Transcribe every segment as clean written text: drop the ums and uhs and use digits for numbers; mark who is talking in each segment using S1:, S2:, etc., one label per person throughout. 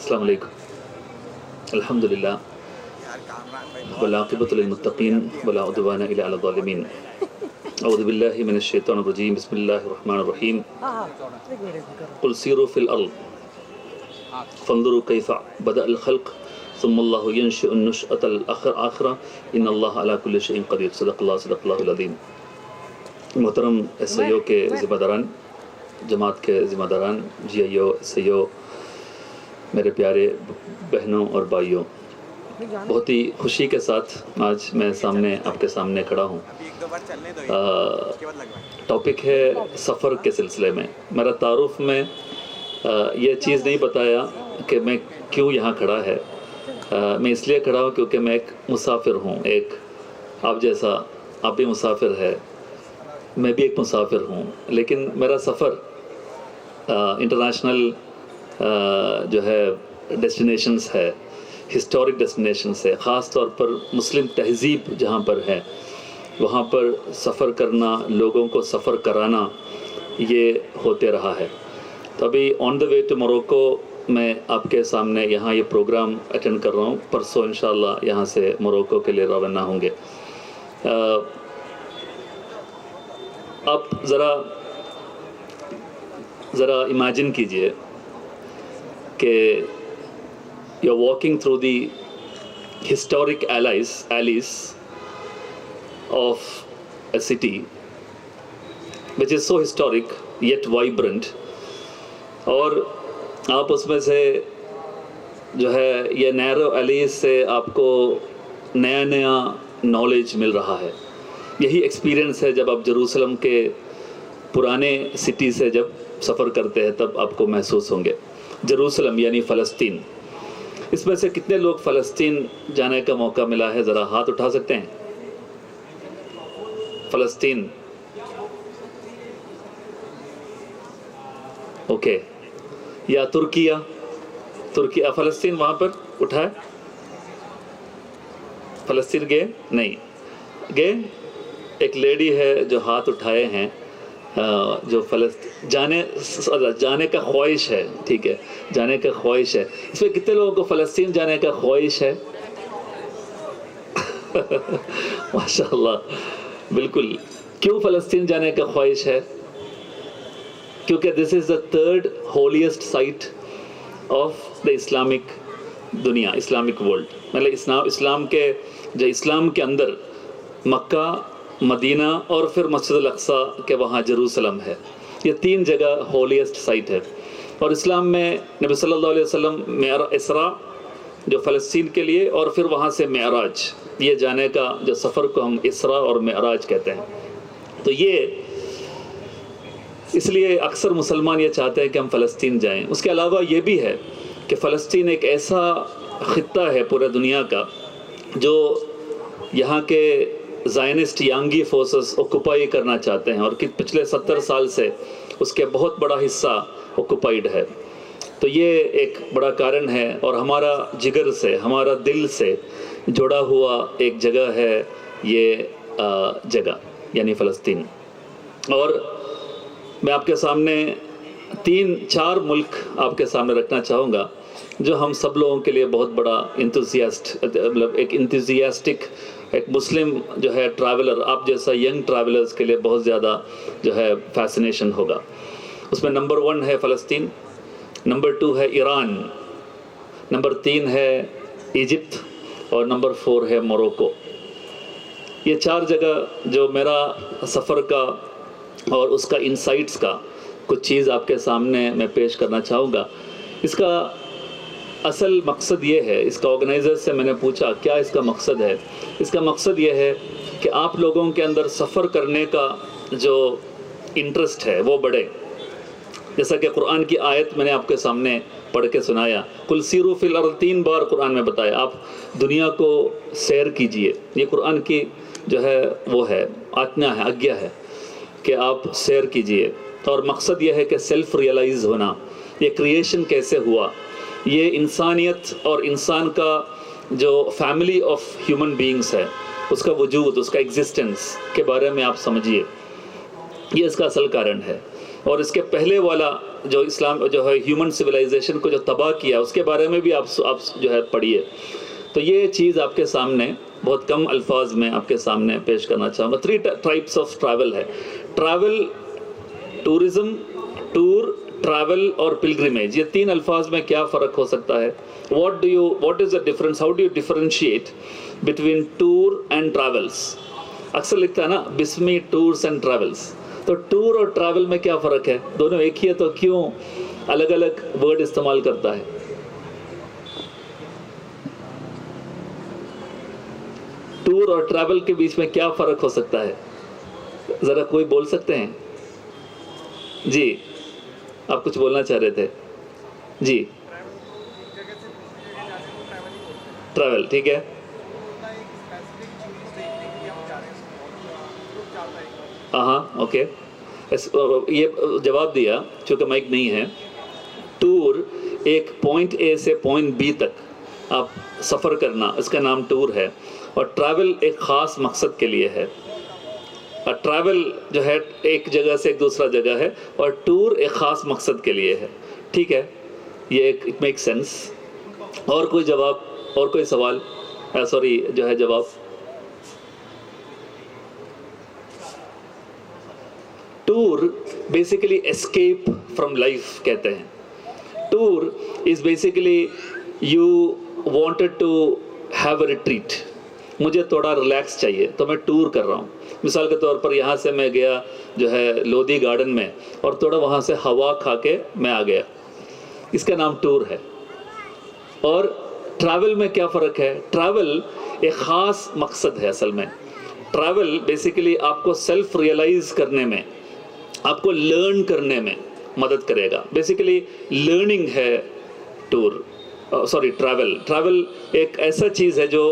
S1: अस्सलाम वालेकुम। अल्हम्दुलिल्लाह वल्आक़िबतु लिल-मुत्तक़ीन वला उद्वाना इल्ला अला ज़ालिमीन। अऊज़ु बिल्लाहि मिनश शैतानिर रजीम। बिस्मिल्लाहिर रहमानिर रहीम। क़ुल सीरू फ़िल अर्ज़ फ़ंज़ुरू कैफ़ बदअल ख़ल्क़ सुम्मल्लाहु यंशिउन नशअतल आख़िरा इन्नल्लाहा अला कुल्लि शैइन क़दीर। सदक़ल्लाहुल अज़ीम। मोहतरम एसआईओ के ज़िम्मेदारान, जमात के ज़िम्मेदारान, जीआईओ, एसआईओ, मेरे प्यारे बहनों और भाइयों, बहुत ही खुशी के साथ आज मैं आपके सामने खड़ा हूँ। टॉपिक है सफ़र के सिलसिले में। मेरा तारुफ में ये चीज़ नहीं बताया कि मैं क्यों यहाँ खड़ा है। मैं इसलिए खड़ा हूँ क्योंकि मैं एक मुसाफिर हूँ, एक आप जैसा, आप भी मुसाफिर है, मैं भी एक मुसाफिर हूँ। लेकिन मेरा सफ़र इंटरनेशनल जो है डेस्टिनेशंस है, हिस्टोरिक डेस्टिनेशंस है, ख़ास तौर पर मुस्लिम तहज़ीब जहाँ पर है वहाँ पर सफ़र करना, लोगों को सफ़र कराना, ये होते रहा है। तो अभी on the way to Morocco मैं आपके सामने यहाँ ये प्रोग्राम अटेंड कर रहा हूँ। परसों इंशाअल्लाह यहाँ से मोरक्को के लिए रवाना होंगे। आप ज़रा इमेजिन कीजिए कि you're walking through the historic alleys of a city which is so historic yet vibrant, और आप उसमें से जो है ये नैरो एलीज से आपको नया नया नॉलेज मिल रहा है। यही एक्सपीरियंस है जब आप जेरूसलम के पुराने सिटी से जब सफ़र करते हैं तब आपको महसूस होंगे। जेरूसलम यानी फ़लस्तीन। इसमें से कितने लोग फ़लस्तीन जाने का मौका मिला है, ज़रा हाथ उठा सकते हैं? फ़लस्तीन, ओके। या तुर्किया, फ़लस्तीन वहाँ पर उठाए? फ़लस्तीन गए? नहीं गए। एक लेडी है जो हाथ उठाए हैं, जो फ़लस्तीन जाने का ख्वाहिश है। ठीक है, जाने का ख्वाहिश है। इसमें कितने लोगों को फ़लस्तीन जाने का ख्वाहिश है? माशाअल्लाह, बिल्कुल। क्यों फ़लस्तीन जाने का ख्वाहिश है? क्योंकि this is the third holiest site of the Islamic दुनिया, इस्लामिक वर्ल्ड। मतलब इस्लाम के अंदर मक्का, मदीना और फिर मस्जिद अल-अक़सा के वहाँ जेरूसलम है। ये तीन जगह होलीस्ट साइट है। और इस्लाम में नबी सल्लल्लाहु अलैहि वसल्लम इसरा जो फ़लस्तीन के लिए, और फिर वहाँ से मेराज, ये जाने का जो सफ़र को हम इसरा और मेराज कहते हैं। तो ये इसलिए अक्सर मुसलमान ये चाहते हैं कि हम फ़लस्तीन जाएं। उसके अलावा ये भी है कि फ़लस्तीन एक ऐसा ख़ित्ता है पूरा दुनिया का जो यहाँ के ज़ायनिस्ट यांगी फोर्सेस ऑक्युपाई करना चाहते हैं, और कि पिछले 70 साल से उसके बहुत बड़ा हिस्सा ऑक्युपाइड है। तो ये एक बड़ा कारण है, और हमारा जिगर से, हमारा दिल से जुड़ा हुआ एक जगह है ये जगह, यानी फ़लस्तीन। और मैं आपके सामने 3-4 मुल्क आपके सामने रखना चाहूँगा जो हम सब लोगों के लिए बहुत बड़ा मतलब एक इंथुसियास्टिक, एक मुस्लिम जो है ट्रैवलर, आप जैसा यंग ट्रैवलर्स के लिए बहुत ज़्यादा जो है फैसिनेशन होगा। उसमें नंबर 1 है फ़लस्तीन, नंबर 2 है ईरान, नंबर 3 है इजिप्ट, और नंबर 4 है मोरक्को। ये 4 जगह जो मेरा सफ़र का और उसका इंसाइट्स का कुछ चीज़ आपके सामने मैं पेश करना चाहूँगा। इसका असल मकसद ये है, इसका ऑर्गेनाइज़र से मैंने पूछा क्या इसका मकसद है। इसका मकसद ये है कि आप लोगों के अंदर सफ़र करने का जो इंटरेस्ट है वो बढ़े। जैसा कि कुरान की आयत मैंने आपके सामने पढ़ के सुनाया, कुल सीरू फिल अर्ज़ 3 बार कुरान में बताया, आप दुनिया को सैर कीजिए। ये कुरान की जो है वो है आज्ञा है, आज्ञा है कि आप सैर कीजिए। और मकसद ये है कि सेल्फ़ रियलाइज़ होना, ये क्रिएशन कैसे हुआ, ये इंसानियत और इंसान का जो फैमिली ऑफ ह्यूमन बीइंग्स है उसका वजूद, उसका एग्जिस्टेंस के बारे में आप समझिए। ये इसका असल कारण है। और इसके पहले वाला जो इस्लाम जो है ह्यूमन सिविलाइजेशन को जो तबाह किया उसके बारे में भी आप जो है पढ़िए। तो ये चीज़ आपके सामने बहुत कम अल्फाज में आपके सामने पेश करना चाहूँगा। 3 टाइप्स ऑफ ट्रैवल है, ट्रैवल, टूरिज़्म, टूर, ट्रैवल और पिलग्रिमेज। ये 3 अल्फाज में क्या फ़र्क हो सकता है? What is the difference, how do you differentiate between tour and travels? अक्सर लिखता है ना बिस्मी टूर्स एंड ट्रैवल्स, तो टूर और ट्रैवल में क्या फ़र्क है? दोनों एक ही है, तो क्यों अलग अलग वर्ड इस्तेमाल करता है? टूर और ट्रैवल के बीच में क्या फ़र्क हो सकता है? ज़रा कोई बोल सकते हैं? जी, आप कुछ बोलना चाह रहे थे? जी, ट्रैवल, ठीक है। हाँ, ओके, ये जवाब दिया, चूँकि माइक नहीं है। टूर एक पॉइंट ए से पॉइंट बी तक आप सफ़र करना, इसका नाम टूर है। और ट्रैवल एक ख़ास मकसद के लिए है। और ट्रैवल जो है एक जगह से एक दूसरा जगह है, और टूर एक ख़ास मकसद के लिए है। ठीक है, ये एक इट मेक सेंस। और कोई जवाब, और कोई सवाल? सॉरी, जो है जवाब। Tour basically escape from life कहते हैं। Tour is basically you wanted to have a retreat, मुझे थोड़ा रिलैक्स चाहिए तो मैं टूर कर रहा हूँ। मिसाल के तौर पर यहाँ से मैं गया जो है लोधी गार्डन में, और थोड़ा वहाँ से हवा खा के मैं आ गया, इसका नाम टूर है। और ट्रैवल में क्या फ़र्क है? ट्रैवल एक ख़ास मकसद है। असल में ट्रैवल बेसिकली आपको सेल्फ रियलाइज़ करने में, आपको लर्न करने में मदद करेगा। बेसिकली लर्निंग है टूर, सॉरी ट्रैवल। ट्रैवल एक ऐसा चीज़ है जो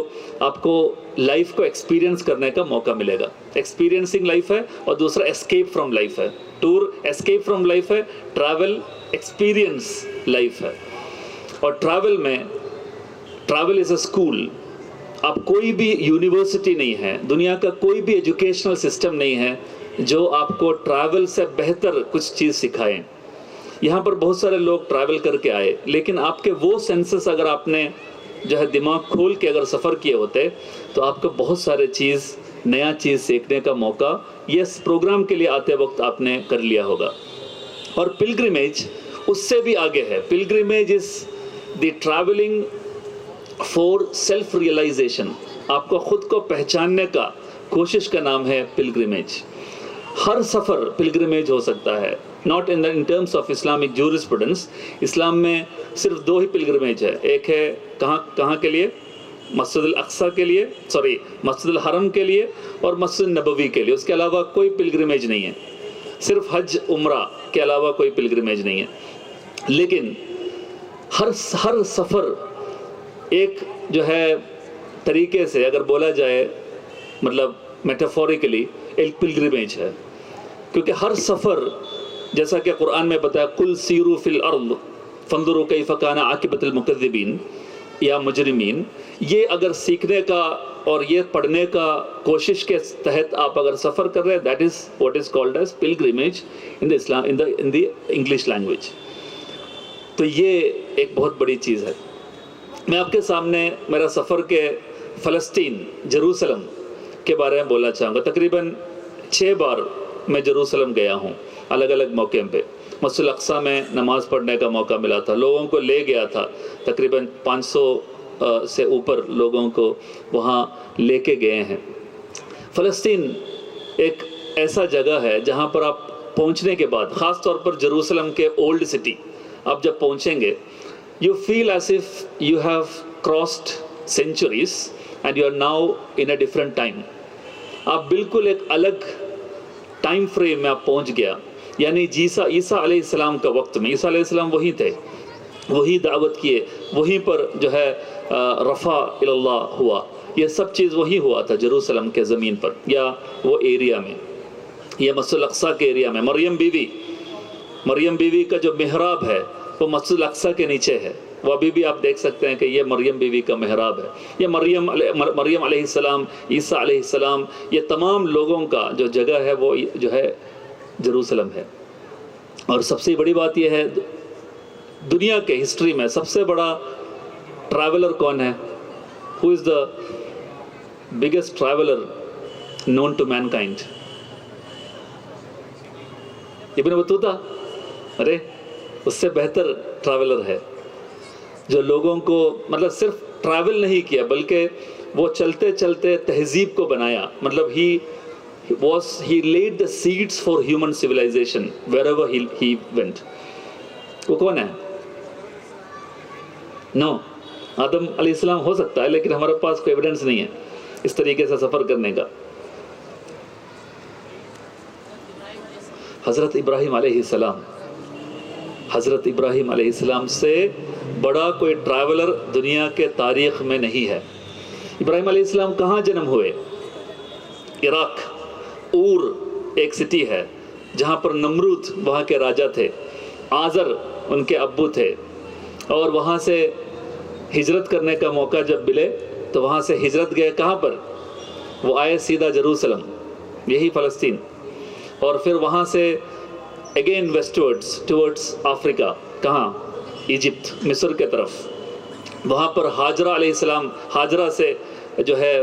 S1: आपको लाइफ को एक्सपीरियंस करने का मौका मिलेगा। एक्सपीरियंसिंग लाइफ है, और दूसरा एस्केप फ्रॉम लाइफ है। टूर एस्केप फ्रॉम लाइफ है, ट्रैवल एक्सपीरियंस लाइफ है। और ट्रैवल में, ट्रैवल इज़ अ स्कूल। आप कोई भी यूनिवर्सिटी नहीं है, दुनिया का कोई भी एजुकेशनल सिस्टम नहीं है जो आपको ट्रैवल से बेहतर कुछ चीज़ सिखाएं। यहाँ पर बहुत सारे लोग ट्रैवल करके आए, लेकिन आपके वो सेंसेस अगर आपने जो है दिमाग खोल के अगर सफ़र किए होते तो आपको बहुत सारे चीज़, नया चीज़ सीखने का मौका ये प्रोग्राम के लिए आते वक्त आपने कर लिया होगा। और पिलग्रिमेज उससे भी आगे है। Pilgrimage is the travelling for self realisation, आपको ख़ुद को पहचानने का कोशिश का नाम है पिलग्रिमेज। हर सफ़र पिलग्रिमेज हो सकता है। Not in terms of Islamic jurisprudence, इस्लाम में सिर्फ 2 ही पिलग्रिमेज है। एक है कहाँ के लिए? मस्जिद अक्सा के लिए, सॉरी मस्जिद हरम के लिए और मस्जिद नबवी के लिए। उसके अलावा कोई पिलग्रिमेज नहीं है। सिर्फ हज उम्रा के अलावा कोई पिलग्रिमेज नहीं है। लेकिन हर सफ़र एक जो है तरीके से अगर बोला जाए, मतलब मेटाफोरिकली एक पिलग्रिमेज है। क्योंकि हर सफ़र, जैसा कि कुरान में बताया, कुल सीरू फिल अर्द फंजुरू कैफ़ कान आकिबतुल मुकज़्ज़िबीन या मुजरिमीन, ये अगर सीखने का और ये पढ़ने का कोशिश के तहत आप अगर सफ़र कर रहे हैं, that is what is called as pilgrimage in the Islam, in the English language. तो ये एक बहुत बड़ी चीज़ है। मैं आपके सामने मेरा सफ़र के फ़लस्तीन, जेरूसलम के बारे में बोलना चाहूँगा। तकरीबन 6 बार मैं जेरूसलम गया हूँ, अलग अलग मौके पे। मस्जिद अक्सा में नमाज़ पढ़ने का मौका मिला था, लोगों को ले गया था, तकरीबन 500 से ऊपर लोगों को वहाँ लेके गए हैं। फ़लस्तीन एक ऐसा जगह है जहाँ पर आप पहुँचने के बाद, ख़ास तौर पर जेरूसलम के ओल्ड सिटी, आप जब पहुँचेंगे, you feel as if you have crossed centuries and you are now in a different time. आप बिल्कुल एक अलग टाइम फ्रेम में आप पहुंच गया। यानी ईसा अलैहिस्सलाम का वक्त में, ईसा अलैहिस्सलाम वहीं थे, वही दावत किए, वहीं पर जो है रफ़ा इल्लाह हुआ, ये सब चीज़ वही हुआ था जेरूसलम के ज़मीन पर, या वो एरिया में, या मस्जिद अक्सा के एरिया में। मरियम बीवी का जो मेहराब है वो मस्जिद अक्सा के नीचे है। वो अभी भी आप देख सकते हैं कि ये मरियम बीवी का मेहराब है। ये मरियम अलैहिस्सलाम, ईसा अलैहिस्सलाम, ये तमाम लोगों का जो जगह है वो जो है जेरूसलम है। और सबसे बड़ी बात यह है, दुनिया के हिस्ट्री में सबसे बड़ा ट्रैवलर कौन है? Who is the biggest traveller known to mankind? Ibn Battuta. अरे उससे बेहतर ट्रैवलर है जो लोगों को मतलब सिर्फ ट्रैवल नहीं किया बल्कि वो चलते चलते तहजीब को बनाया। मतलब he laid the seeds for human civilization wherever he went. वो कौन है? नो, आदम अलैहिस्सलाम हो सकता है, लेकिन हमारे पास कोई एविडेंस नहीं है इस तरीके से सफ़र करने का। हज़रत इब्राहीम अलैहिस्सलाम, हज़रत इब्राहीम अलैहिस्सलाम से बड़ा कोई ट्रैवलर दुनिया के तारीख़ में नहीं है। इब्राहीम अलैहिस्सलाम कहाँ जन्म हुए? इराक, ऊर एक सिटी है जहाँ पर नमरूद वहाँ के राजा थे, आज़र उनके अब्बू थे, और वहाँ से हिजरत करने का मौका जब मिले तो वहाँ से हिजरत गए। कहाँ पर? वो आए सीधा जेरूसलम, यही फ़लस्तीन, और फिर वहाँ से अगेन वेस्टवर्ड्स टुवर्ड्स अफ्रीका। कहाँ? इजिप्ट, मिस्र के तरफ। वहाँ पर हाजरा अलैहिस्सलाम, हाजरा से जो है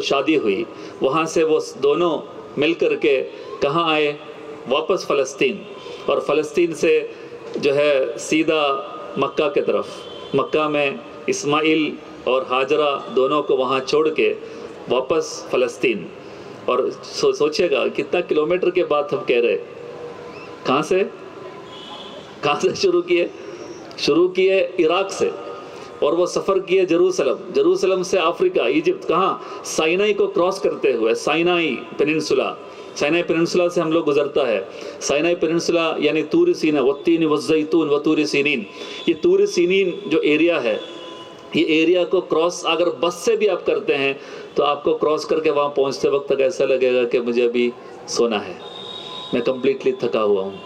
S1: शादी हुई, वहाँ से वो दोनों मिल कर के कहाँ आए? वापस फ़लस्तीन, और फ़लस्तीन से जो है सीधा मक्का के तरफ। मक्का में इस्माइल और हाजरा दोनों को वहाँ छोड़ के वापस फ़लस्तीन। और सोचिएगा कितना किलोमीटर के बाद हम कह रहे, कहाँ से शुरू किए इराक से, और वो सफ़र किए जेरूसलम से अफ्रीका, इजिप्ट। कहाँ? साइनाई को क्रॉस करते हुए, साइनाई पेनिनसुला से हम लोग गुजरता है। साइनाई पेनिनसुला यानी तूर सीना, वत्तीन वज़्ज़ैतून व तूर सीनीन। ये तूर सीनीन जो एरिया है, ये एरिया को क्रॉस अगर बस से भी आप करते हैं तो आपको क्रॉस करके वहाँ पहुँचते वक्त तक ऐसा लगेगा कि मुझे अभी सोना है, मैं कम्प्लीटली थका हुआ हूँ।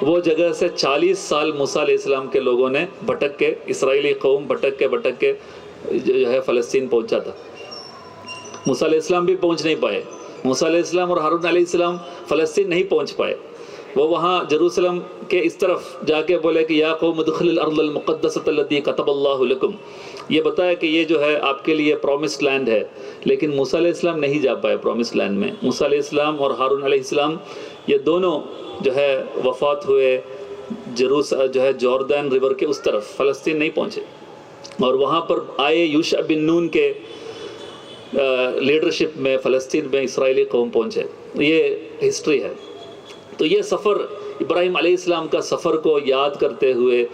S1: वो जगह से 40 साल मूसा अलैहिस्सलाम के लोगों ने भटक के, इसराइली कौम भटक के जो है फ़लस्तीन पहुँचा था। मूसा अलैहिस्सलाम भी पहुँच नहीं पाए। मूसा अलैहिस्सलाम और हारून अलैहिस्सलाम फ़लस्तीन नहीं पहुँच पाए। वो वहाँ जेरूसलम के इस तरफ जाके बोले कि या कौम उदखिलुल अर्दल मुक़द्दसतल लती कतबल्लाहु लकुम। ये बताया कि ये जो है आपके लिए प्रॉमिस्ड लैंड है, लेकिन मूसा अलैहिस्सलाम नहीं जा पाए प्रॉमिस्ड लैंड में। मूसा अलैहिस्सलाम और हारून अलैहिस्सलाम ये दोनों जो है वफ़ात हुए जो है जॉर्डन रिवर के उस तरफ, फ़लस्तीन नहीं पहुँचे। और वहाँ पर आए यूशा बिन नून के लीडरशिप में फ़लस्तीन में इसराइली कौम पहुँचे। ये हिस्ट्री है। तो ये सफ़र इब्राहीम अलैहिस्सलाम का सफ़र को याद करते हुए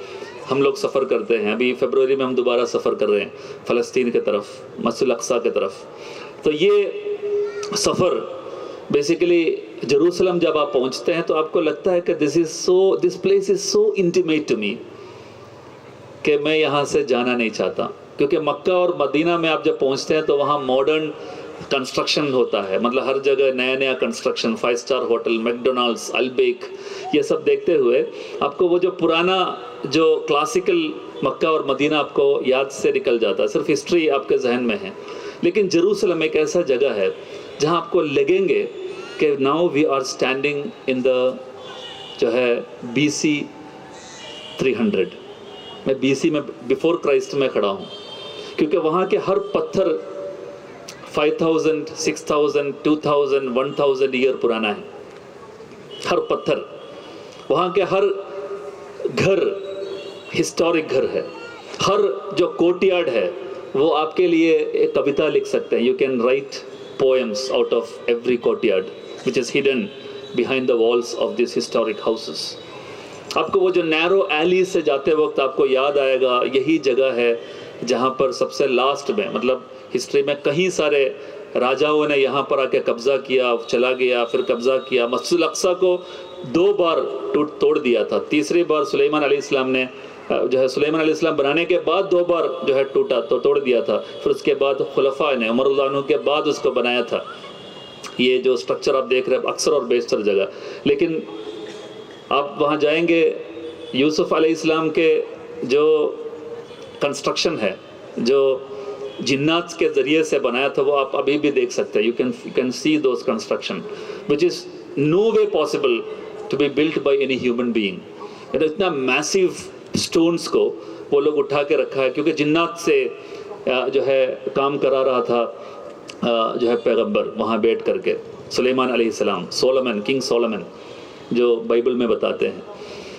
S1: हम लोग सफ़र करते हैं। अभी फरवरी में हम दोबारा सफ़र कर रहे हैं फ़लस्तीन के तरफ, मस्जिद अक्सा के तरफ। तो ये सफ़र बेसिकली जेरूसलम जब आप पहुंचते हैं तो आपको लगता है कि this place is so intimate to me कि मैं यहाँ से जाना नहीं चाहता। क्योंकि मक्का और मदीना में आप जब पहुँचते हैं तो वहाँ मॉडर्न कंस्ट्रक्शन होता है, मतलब हर जगह नया construction, 5 star hotel, McDonald's, Al Baik, ये सब देखते हुए आपको वो जो पुराना जो क्लासिकल मक्का और मदीना आपको याद से निकल जाता है, सिर्फ हिस्ट्री आपके जहन में है। लेकिन जेरूसलम एक ऐसा जगह है जहाँ आपको लगेंगे कि now we are standing in the जो है BC 300। मैं BC में, बिफोर क्राइस्ट में खड़ा हूँ, क्योंकि वहाँ के हर पत्थर 5000, 6000, 2000, 1000 ईयर पुराना है। हर पत्थर, वहाँ के हर घर हिस्टोरिक घर है। हर जो कोर्टयार्ड है वो आपके लिए एक कविता लिख सकते हैं। You can write poems out of every courtyard which is hidden behind the walls of this historic houses. आपको वो जो नैरो एली से जाते वक्त आपको याद आएगा, यही जगह है जहाँ पर सबसे लास्ट में, मतलब हिस्ट्री में कई सारे राजाओं ने यहाँ पर आके कब्ज़ा किया, चला गया, फिर कब्ज़ा किया। मस्जिद अक्सा को 2 बार तोड़ दिया था। तीसरी बार सुलेमान अलैहिस्सलाम ने जो है, सुलेमान अलैहिस्सलाम बनाने के बाद 2 बार जो है टूटा तो तोड़ दिया था। फिर उसके बाद खुलफा ने, उमर रज़ियल्लाहु अन्हु के बाद उसको बनाया था। ये जो स्ट्रक्चर आप देख रहे हैं अक्सर और बेशतर जगह। लेकिन आप वहाँ जाएंगे, यूसुफ अलैहिस्सलाम के जो कंस्ट्रक्शन है, जो जिन्नात के ज़रिए से बनाया था, वो आप अभी भी देख सकते हैं। You can see those construction which is no way possible to be built by any human being. इतना मैसिव स्टोन्स को वो लोग उठा के रखा है, क्योंकि जिन्नात से जो है काम करा रहा था जो है पैगंबर वहाँ बैठ करके, सुलेमान अलैहिस्सलाम, सोलोमन, किंग सोलोमन जो बाइबल में बताते हैं।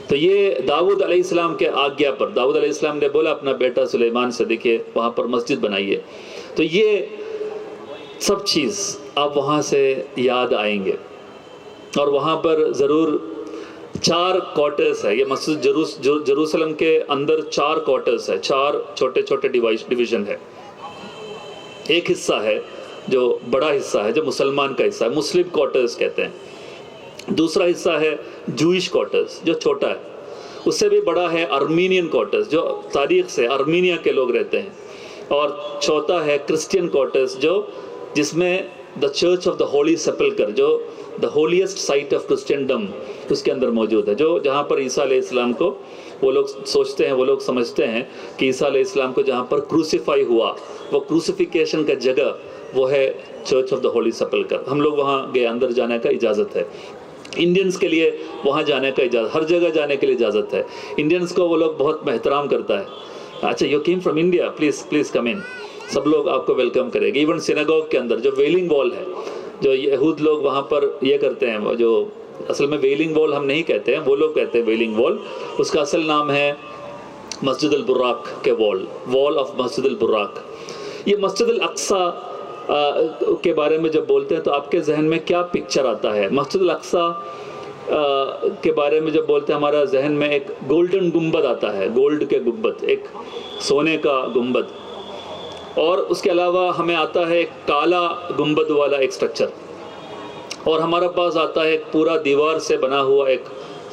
S1: तो ये दाऊद अलैहिस्सलाम के आज्ञा पर दाऊद अलैहिस्सलाम ने बोला अपना बेटा सुलेमान से, देखिए वहाँ पर मस्जिद बनाइए। तो ये सब चीज़ आप वहाँ से याद आएंगे। और वहाँ पर ज़रूर 4 क्वार्टर्स है, ये मस्जिद जेरूसलम के अंदर 4 क्वार्टर्स है, 4 छोटे छोटे डिवीज़न है। एक हिस्सा है जो बड़ा हिस्सा है, जो मुसलमान का हिस्सा है, मुस्लिम क्वार्टर्स कहते हैं। दूसरा हिस्सा है जूइश क्वार्टर्स जो छोटा है। उससे भी बड़ा है अर्मीनियन क्वार्टर्स जो तारीख से अर्मीनिया के लोग रहते हैं। और चौथा है क्रिश्चियन क्वार्टर्स जो जिसमें the church of the holy sepulchre, जो the holiest site of Christendom उसके अंदर मौजूद है, जो जहाँ पर ईसा अलैहिस्सलाम को वो लोग सोचते हैं, वो लोग समझते हैं कि ईसा अलैहिस्सलाम को जहाँ पर क्रूसीफाई हुआ, वो क्रूसिफिकेशन का जगह वो है चर्च ऑफ द होली सेपल्कर। हम लोग वहाँ गए, अंदर जाने का इजाज़त है। इंडियंस के लिए वहाँ जाने का इजाज़त, हर जगह जाने के लिए इजाज़त है। इंडियंस को वो लोग बहुत एहतराम करता है। अच्छा, you came from India, please come in. सब लोग आपको वेलकम करेंगे। इवन सिनेगॉग के अंदर जो वेलिंग वॉल है, जो यहूद लोग वहाँ पर ये करते हैं, जो असल में वेलिंग वॉल हम नहीं कहते हैं, वो लोग कहते हैं वेलिंग वॉल, उसका असल नाम है मस्जिद अल बुर्राक के वॉल ऑफ मस्जिद अल बुर्राक। ये मस्जिद अल अक्सा के बारे में जब बोलते हैं तो आपके जहन में क्या पिक्चर आता है? मस्जिद अल अक्सा के बारे में जब बोलते हैं हमारा जहन में एक गोल्डन गुंबद आता है, गोल्ड के गुंबद, एक सोने का गुंबद, और उसके अलावा हमें आता है एक काला गुंबद वाला एक स्ट्रक्चर, और हमारे पास आता है एक पूरा दीवार से बना हुआ एक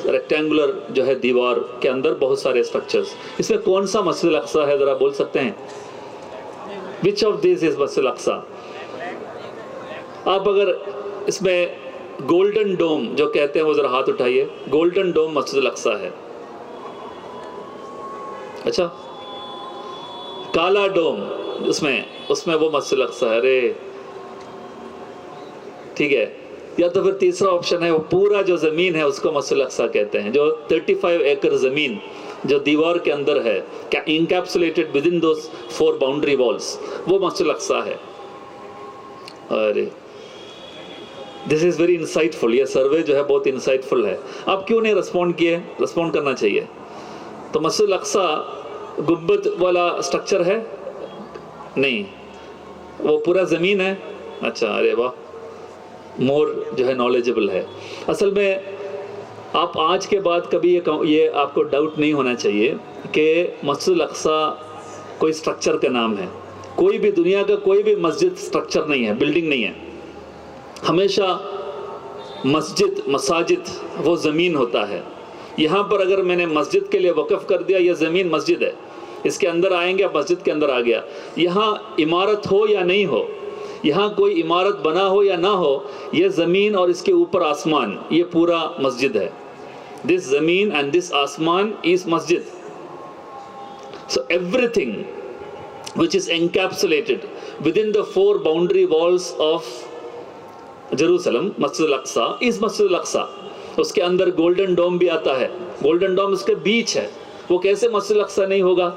S1: रेक्टेंगुलर जो है दीवार के अंदर बहुत सारे स्ट्रक्चर्स। इसमें कौन सा मस्जिद अल अक्सा है, ज़रा बोल सकते हैं? विच ऑफ दिस इज मस्जिद अल अक्सा? आप अगर इसमें गोल्डन डोम जो कहते हैं वो ज़रा हाथ उठाइए। गोल्डन डोम मस्जिद अल अक्सा है। अच्छा, काला डोम उसमें वो मस्जिद अल अक्सा है। अरे ठीक है। या तो फिर तीसरा ऑप्शन है वो पूरा जो ज़मीन है उसको मस्जिद अल अक्सा कहते हैं, जो 35 एकड़ ज़मीन जो दीवार के अंदर है, encapsulated with in those 4 boundary walls, वो मस्जिद अल अक्सा है। अरे दिस इज़ वेरी इंसाइटफुल। ये सर्वे जो है बहुत इंसाइटफुल है। आप क्यों नहीं रिस्पॉन्ड किए? रिस्पॉन्ड करना चाहिए। तो मस्जिद अल अक्सा गुंबद वाला स्ट्रक्चर है? नहीं, वो पूरा ज़मीन है। अच्छा, अरे वाह, मोर जो है नॉलेजेबल है। असल में आप आज के बाद कभी ये आपको डाउट नहीं होना चाहिए कि मस्जिद अल अक्सा कोई स्ट्रक्चर का नाम है। कोई भी दुनिया का कोई भी मस्जिद स्ट्रक्चर नहीं है, बिल्डिंग नहीं है। हमेशा मसाजिद वो ज़मीन होता है। यहाँ पर अगर मैंने मस्जिद के लिए वक़्फ़ कर दिया, यह ज़मीन मस्जिद है, इसके अंदर आएंगे, आप मस्जिद के अंदर आ गया। यहाँ इमारत हो या नहीं हो, यहाँ कोई इमारत बना हो या ना हो, यह ज़मीन और इसके ऊपर आसमान, ये पूरा मस्जिद है। दिस ज़मीन एंड दिस आसमान इज़ मस्जिद। So everything which is encapsulated within the 4 boundary walls of Jerusalem, Masjid al-Aqsa is Masjid al-Aqsa। उसके अंदर गोल्डन डोम भी आता है। गोल्डन डोम उसके बीच है, वो कैसे मस्जिद अल-अक्सा नहीं होगा?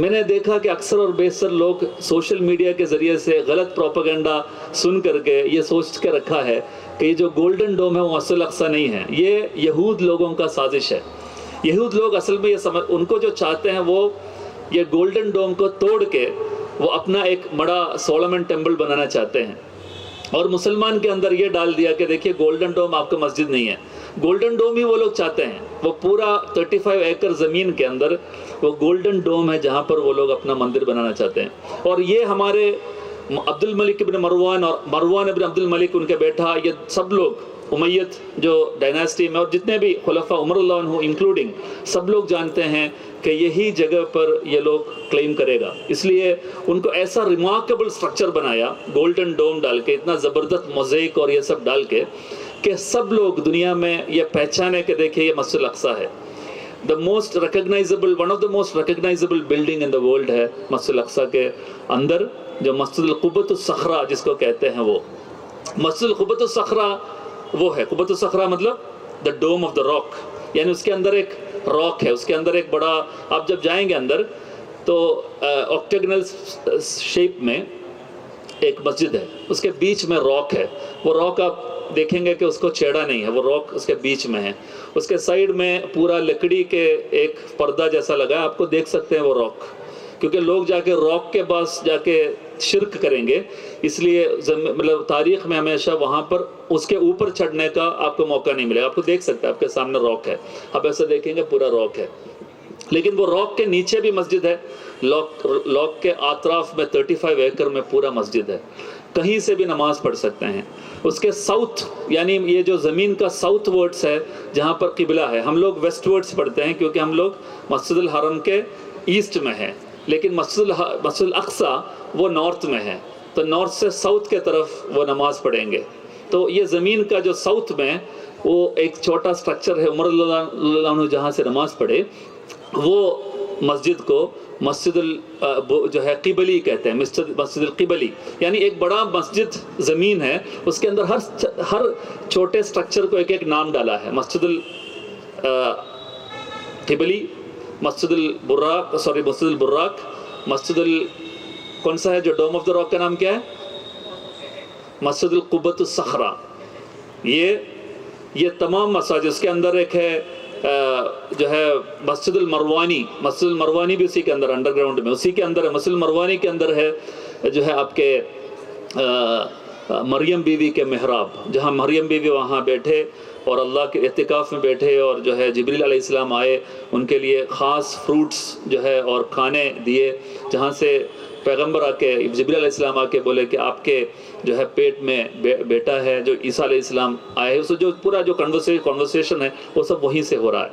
S1: मैंने देखा कि अक्सर और बेशतर लोग सोशल मीडिया के ज़रिए से गलत प्रोपेगेंडा सुन करके ये सोच के रखा है कि ये जो गोल्डन डोम है वो मस्जिद अल-अक्सा नहीं है। ये यहूद लोगों का साजिश है। यहूद लोग असल में ये उनको जो चाहते हैं वो ये गोल्डन डोम को तोड़ के वो अपना एक बड़ा सोलोमन टेम्पल बनाना चाहते हैं, और मुसलमान के अंदर ये डाल दिया कि देखिए गोल्डन डोम आपका मस्जिद नहीं है। गोल्डन डोम ही वो लोग चाहते हैं। वो पूरा 35 एकड़ ज़मीन के अंदर वो गोल्डन डोम है जहाँ पर वो लोग अपना मंदिर बनाना चाहते हैं। और ये हमारे अब्दुल मलिक इब्न मरवान और मरवान इब्न अब्दुल मलिक, उनके बेटा, ये सब लोग उमैयद जो डायनास्टी में, और जितने भी खुलफा उमर अल्लाह इंक्लूडिंग, सब लोग जानते हैं कि यही जगह पर ये लोग क्लेम करेगा। इसलिए उनको ऐसा रिमार्केबल स्ट्रक्चर बनाया गोल्डन डोम डाल के, इतना ज़बरदस्त मोज़ेक और ये सब डाल के, कि सब लोग दुनिया में ये पहचाने के देखिए ये मस्जिद अल-अक्सा है। The most recognisable, one of the most recognisable building in the world है मस्जिद अल-अक्सा के अंदर, जो मस्जिद अल-क़ुब्बतुस-सख़रा जिसको कहते हैं। वो मस्जिद अल-क़ुब्बतुस-सख़रा वो है। क़ुब्बतुस-सख़रा मतलब the Dome of the Rock, यानी उसके अंदर एक रॉक है, उसके अंदर एक बड़ा, आप जब जाएंगे अंदर तो ऑक्टेगनल शेप में एक मस्जिद है, उसके बीच में रॉक है। वो रॉक आप देखेंगे कि उसको छेड़ा नहीं है, वो रॉक उसके बीच में है। उसके साइड में पूरा लकड़ी के एक पर्दा जैसा लगा है, आपको देख सकते हैं वो रॉक, क्योंकि लोग जाके रॉक के पास जाके शिरक करेंगे, इसलिए मतलब तारीख़ में हमेशा वहाँ पर उसके ऊपर चढ़ने का आपको मौका नहीं मिलेगा। आपको देख सकते हैं, आपके सामने रॉक है, आप ऐसा देखेंगे पूरा रॉक है। लेकिन वो रॉक के नीचे भी मस्जिद है, लॉक के आतराफ में 35 एकड़ में पूरा मस्जिद है, कहीं से भी नमाज पढ़ सकते हैं। उसके साउथ, यानी ये जो ज़मीन का साउथ वर्ड्स है जहाँ पर किबला है, हम लोग वेस्ट वर्ड्स पढ़ते हैं क्योंकि हम लोग मस्जिदुल हरम के ईस्ट में हैं, लेकिन मस्जिदुल अक्सा वो नॉर्थ में है, तो नॉर्थ से साउथ के तरफ वो नमाज पढ़ेंगे। तो ये ज़मीन का जो साउथ में वो एक छोटा स्ट्रक्चर है, उमर रज़ियल्लाहु अन्हु जहाँ से नमाज पढ़े, वो मस्जिद को मस्जिदुल जो है क़िबली कहते हैं, मस्जिदुल क़िबली, यानी एक बड़ा मस्जिद ज़मीन है, उसके अंदर हर छोटे स्ट्रक्चर को एक एक नाम डाला है। मस्जिदुल क़िबली, मस्जिदुल बुर्राक, मस्जिदुल कौन सा है जो डोम ऑफ द रॉक का नाम क्या है, मस्जिदुल क़ुब्बतुस सखरा। ये तमाम मसाजिद, उसके अंदर एक है जो है मस्जिदुल मरवानी भी उसी के अंदर, अंडरग्राउंड में उसी के अंदर है। मस्जिदुल मरवानी के अंदर है जो है आपके मरियम बीवी के मेहराब, जहाँ मरियम बीवी वहाँ बैठे और अल्लाह के इत्तिकाफ़ में बैठे, और जो है जिब्रील अलैहिस्सलाम आए, उनके लिए ख़ास फ्रूट्स जो है और खाने दिए, जहाँ से पैगंबर आके जिब्रील अलैहिस्सलाम आके बोले कि आपके जो है पेट में बेटा है जो ईसा अलैहिस्सलाम आए हैं, उससे जो पूरा जो कॉन्वर्सेशन है वो सब वहीं से हो रहा है।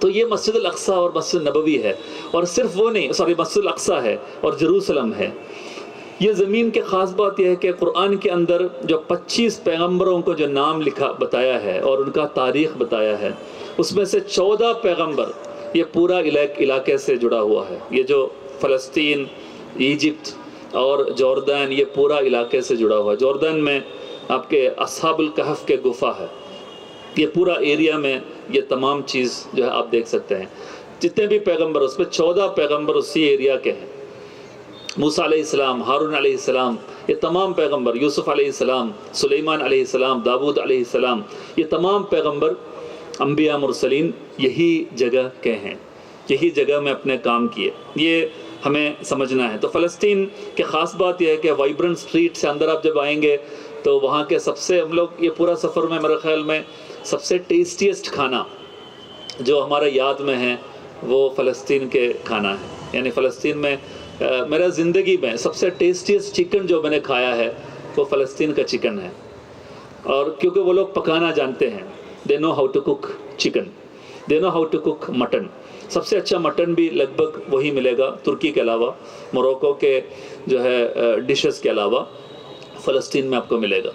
S1: तो ये मस्जिदुल अक्सा और मस्जिद नबवी है, और सिर्फ वो नहीं, मस्जिदुल अक्सा है और जेरूसलम है। ये ज़मीन की ख़ास बात यह है कि कुरान के अंदर जो 25 पैगंबरों को जो नाम लिखा बताया है और उनका तारीख़ बताया है, उसमें से 14 पैगंबर ये पूरा इलाके से जुड़ा हुआ है। ये जो फ़लस्तीन, इजिप्ट और जॉर्डन, ये पूरा इलाके से जुड़ा हुआ है। जॉर्डन में आपके अस्हाबुल कहफ के गुफा है, ये पूरा एरिया में ये तमाम चीज़ जो है आप देख सकते हैं। जितने भी पैगंबर, उसमें 14 पैगंबर उसी एरिया के हैं। मूसा अलैहिस्सलाम, हारून अलैहिस्सलाम, ये तमाम पैगंबर, यूसुफ अलैहिस्सलाम, सुलेमान अलैहिस्सलाम, दाऊद अलैहिस्सलाम, ये तमाम पैगंबर अंबिया मुरसलीन यही जगह के हैं, यही जगह में अपने काम किए। ये हमें समझना है। तो फ़लस्तीन की ख़ास बात यह है कि वाइब्रेंट स्ट्रीट से अंदर आप जब आएंगे तो वहाँ के सबसे, हम लोग ये पूरा सफ़र में मेरे ख़्याल में सबसे टेस्टीएस्ट खाना जो हमारे याद में है वो फ़लस्तीन के खाना है। यानी फ़लस्तीन में मेरा ज़िंदगी में सबसे टेस्टीएस्ट चिकन जो मैंने खाया है वो फ़लस्तीन का चिकन है। और क्योंकि वो लोग पकाना जानते हैं, they know how to cook chicken, they know how to cook mutton. सबसे अच्छा मटन भी लगभग वही मिलेगा तुर्की के अलावा, मोरक्को के जो है डिशेस के अलावा फ़लस्तीन में आपको मिलेगा।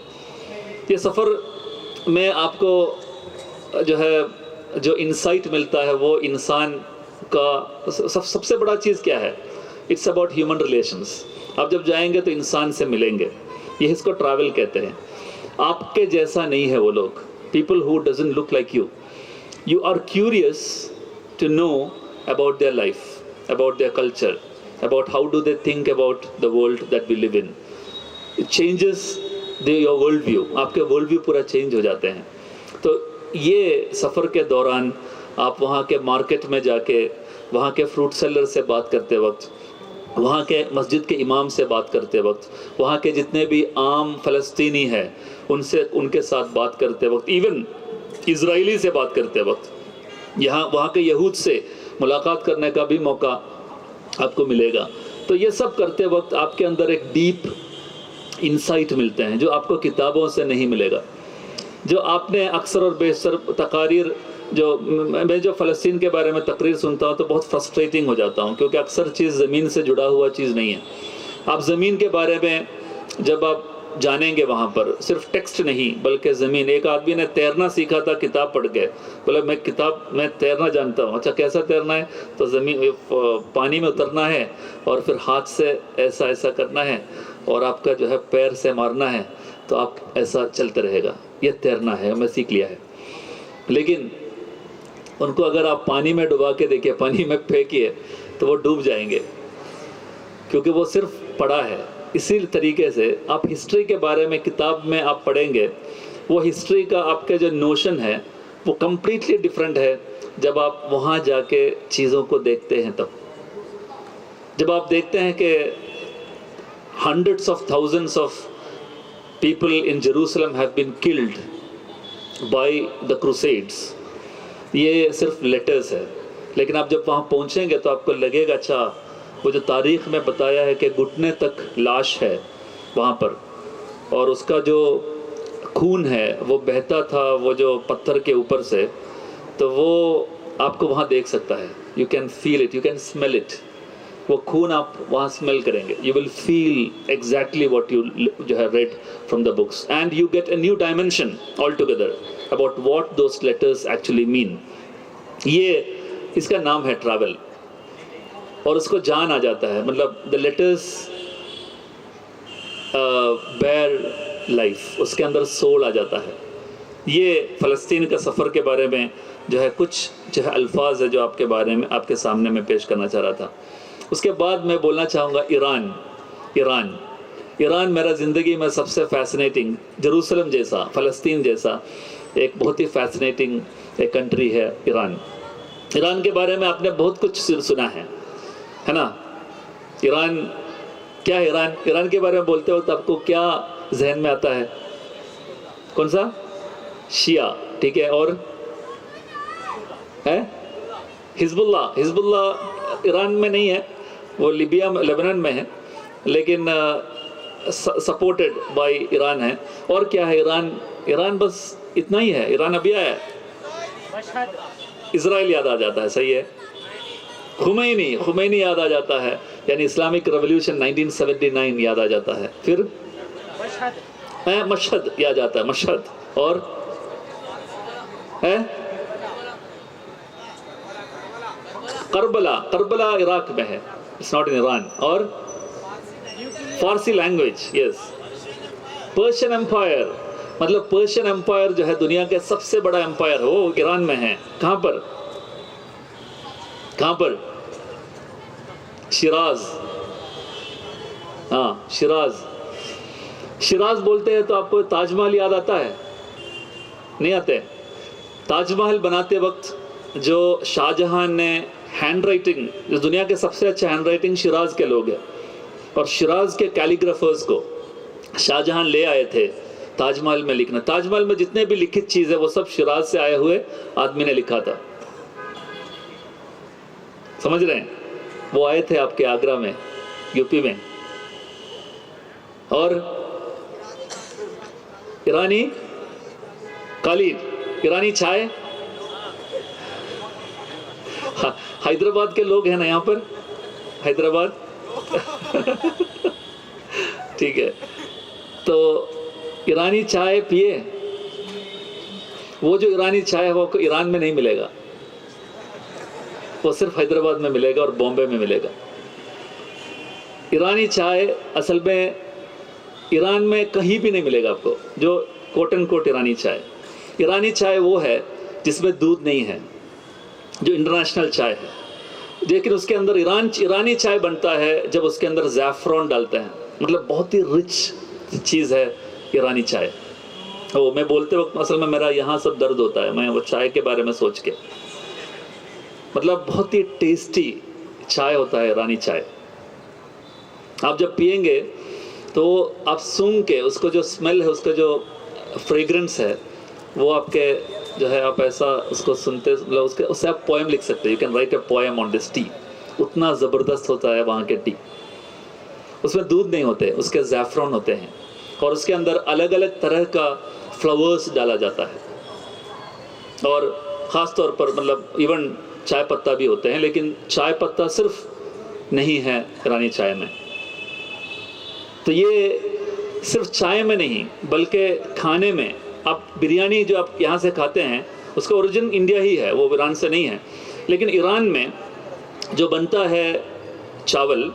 S1: ये सफ़र में आपको जो है जो इंसाइट मिलता है वो इंसान का सबसे बड़ा चीज़ क्या है, इट्स अबाउट ह्यूमन रिलेशंस। आप जब जाएंगे तो इंसान से मिलेंगे, ये इसको ट्रैवल कहते हैं। आपके जैसा नहीं है वो लोग, people who doesn't look like you, you are curious to know about their life, about their culture, about how do they think about the world that we live in. It changes your world view, आपके world view पूरा change हो जाते हैं। तो ये सफ़र के दौरान आप वहाँ के मार्केट में जाके, वहाँ के फ्रूट सेलर से बात करते वक्त, वहाँ के मस्जिद के इमाम से बात करते वक्त, वहाँ के जितने भी आम फ़लस्तीनी हैं उनसे, उनके साथ बात करते वक्त, इवन इजरायली से बात करते वक्त, यहाँ वहाँ के यहूद से मुलाकात करने का भी मौका आपको मिलेगा। तो ये सब करते वक्त आपके अंदर एक डीप इंसाइट मिलते हैं जो आपको किताबों से नहीं मिलेगा। जो आपने अक्सर और बेशतर तकारीर, जो मैं जो फ़लस्तीन के बारे में तकरीर सुनता हूँ तो बहुत फ्रस्ट्रेटिंग हो जाता हूँ, क्योंकि अक्सर चीज़ ज़मीन से जुड़ा हुआ चीज़ नहीं है। आप ज़मीन के बारे में जब आप जानेंगे वहाँ पर सिर्फ टेक्स्ट नहीं बल्कि ज़मीन। एक आदमी ने तैरना सीखा था किताब पढ़ के, बोला मैं तैरना जानता हूँ। अच्छा कैसा तैरना है? तो ज़मीन पानी में उतरना है और फिर हाथ से ऐसा ऐसा करना है और आपका जो है पैर से मारना है तो आप ऐसा चलते रहेगा, ये तैरना है, मैं सीख लिया है। लेकिन उनको अगर आप पानी में डुबा के देखिए, पानी में फेंकिए, तो वो डूब जाएंगे, क्योंकि वो सिर्फ पढ़ा है। इसी तरीके से आप हिस्ट्री के बारे में किताब में आप पढ़ेंगे, वो हिस्ट्री का आपके जो नोशन है वो कम्प्लीटली डिफरेंट है जब आप वहाँ जाके चीज़ों को देखते हैं। तब जब आप देखते हैं कि hundreds of thousands of people in Jerusalem have been killed by the Crusades, ये सिर्फ लेटर्स है, लेकिन आप जब वहाँ पहुँचेंगे तो आपको लगेगा अच्छा वो जो तारीख़ में बताया है कि घुटने तक लाश है वहाँ पर, और उसका जो खून है वो बहता था वो जो पत्थर के ऊपर से, तो वो आपको वहाँ देख सकता है। You can feel it, you can smell it, वो खून आप वहाँ स्मेल करेंगे। You will feel exactly what you जो है red from the books, and you get a new dimension all together about what those letters actually mean. ये इसका नाम है ट्रैवल, और उसको जान आ जाता है, मतलब द लेटर्स बेयर लाइफ, उसके अंदर सोल आ जाता है। ये फ़लस्तीन का सफ़र के बारे में जो है कुछ जो है अल्फाज है जो आपके बारे में आपके सामने मैं पेश करना चाह रहा था। उसके बाद मैं बोलना चाहूँगा ईरान मेरा ज़िंदगी में सबसे फ़ैसिनेटिंग, जेरूसलम जैसा, फ़लस्तीन जैसा एक बहुत ही फ़ैसिनेटिंग एक कंट्री है ईरान के बारे में आपने बहुत कुछ सुना है ना। ईरान क्या है? ईरान के बारे में बोलते वक्त आपको क्या जहन में आता है? कौन सा? शिया, ठीक है। और है हिजबुल्लाह ईरान में नहीं है, वो लिबिया में, लेबनान में है, लेकिन सपोर्टेड बाय ईरान है। और क्या है ईरान बस इतना ही है। ईरान अभी आया है, इजराइल याद आ जाता है, सही है। खुमैनी याद आ जाता है, यानी इस्लामिक रेवोल्यूशन 1979 याद आ जाता है। फिर मशहद याद आता है, मशहद। और है करबला इराक में है, इट्स नॉट इन ईरान। और फारसी लैंग्वेज, यस। पर्शियन एम्पायर, मतलब पर्शियन एम्पायर जो है दुनिया के सबसे बड़ा एम्पायर है, वो ईरान में है। कहाँ पर? शिराज। हाँ, शिराज बोलते हैं तो आपको ताजमहल याद आता है? नहीं आते? ताजमहल बनाते वक्त जो शाहजहां ने हैंड राइटिंग, जो दुनिया के सबसे अच्छे हैंड राइटिंग शिराज के लोग हैं, और शिराज के कैलीग्राफर्स को शाहजहां ले आए थे ताजमहल में लिखना। ताजमहल में जितने भी लिखित चीज़ है वो सब शिराज से आए हुए आदमी ने लिखा था, समझ रहे हैं? वो आए थे आपके आगरा में, यूपी में। और ईरानी कालीन, ईरानी चाय, हैदराबाद के लोग हैं ना यहाँ पर, हैदराबाद ठीक है। तो ईरानी चाय पिए, वो जो ईरानी चाय है वो ईरान में नहीं मिलेगा, वो सिर्फ हैदराबाद में मिलेगा और बॉम्बे में मिलेगा। ईरानी चाय असल में ईरान में कहीं भी नहीं मिलेगा आपको, जो कोट एंड कोट ईरानी चाय वो है जिसमें दूध नहीं है, जो इंटरनेशनल चाय है। लेकिन उसके अंदर ईरानी चाय बनता है जब उसके अंदर ज़ैफ़रॉन डालते हैं, मतलब बहुत ही रिच चीज़ है ईरानी चाय। वो मैं बोलते वक्त असल में मेरा यहाँ सब दर्द होता है, मैं वो चाय के बारे में सोच के, मतलब बहुत ही टेस्टी चाय होता है ईरानी चाय। आप जब पिएंगे तो आप सूंघ के उसको जो स्मेल है, उसका जो फ्रेग्रेंस है, वो आपके जो है आप ऐसा उसको सुनते, मतलब उससे आप पोएम लिख सकते हैं। You can write a poem on this T. उतना ज़बरदस्त होता है वहाँ के टी। उसमें दूध नहीं होते, उसके ज़ैफ़रॉन होते हैं, और उसके अंदर अलग अलग तरह का फ्लावर्स डाला जाता है। और ख़ास तौर पर मतलब इवन चाय पत्ता भी होते हैं, लेकिन चाय पत्ता सिर्फ नहीं है ईरानी चाय में। तो ये सिर्फ चाय में नहीं बल्कि खाने में, आप बिरयानी जो आप यहाँ से खाते हैं उसका ओरिजिन इंडिया ही है, वो ईरान से नहीं है। लेकिन ईरान में जो बनता है चावल,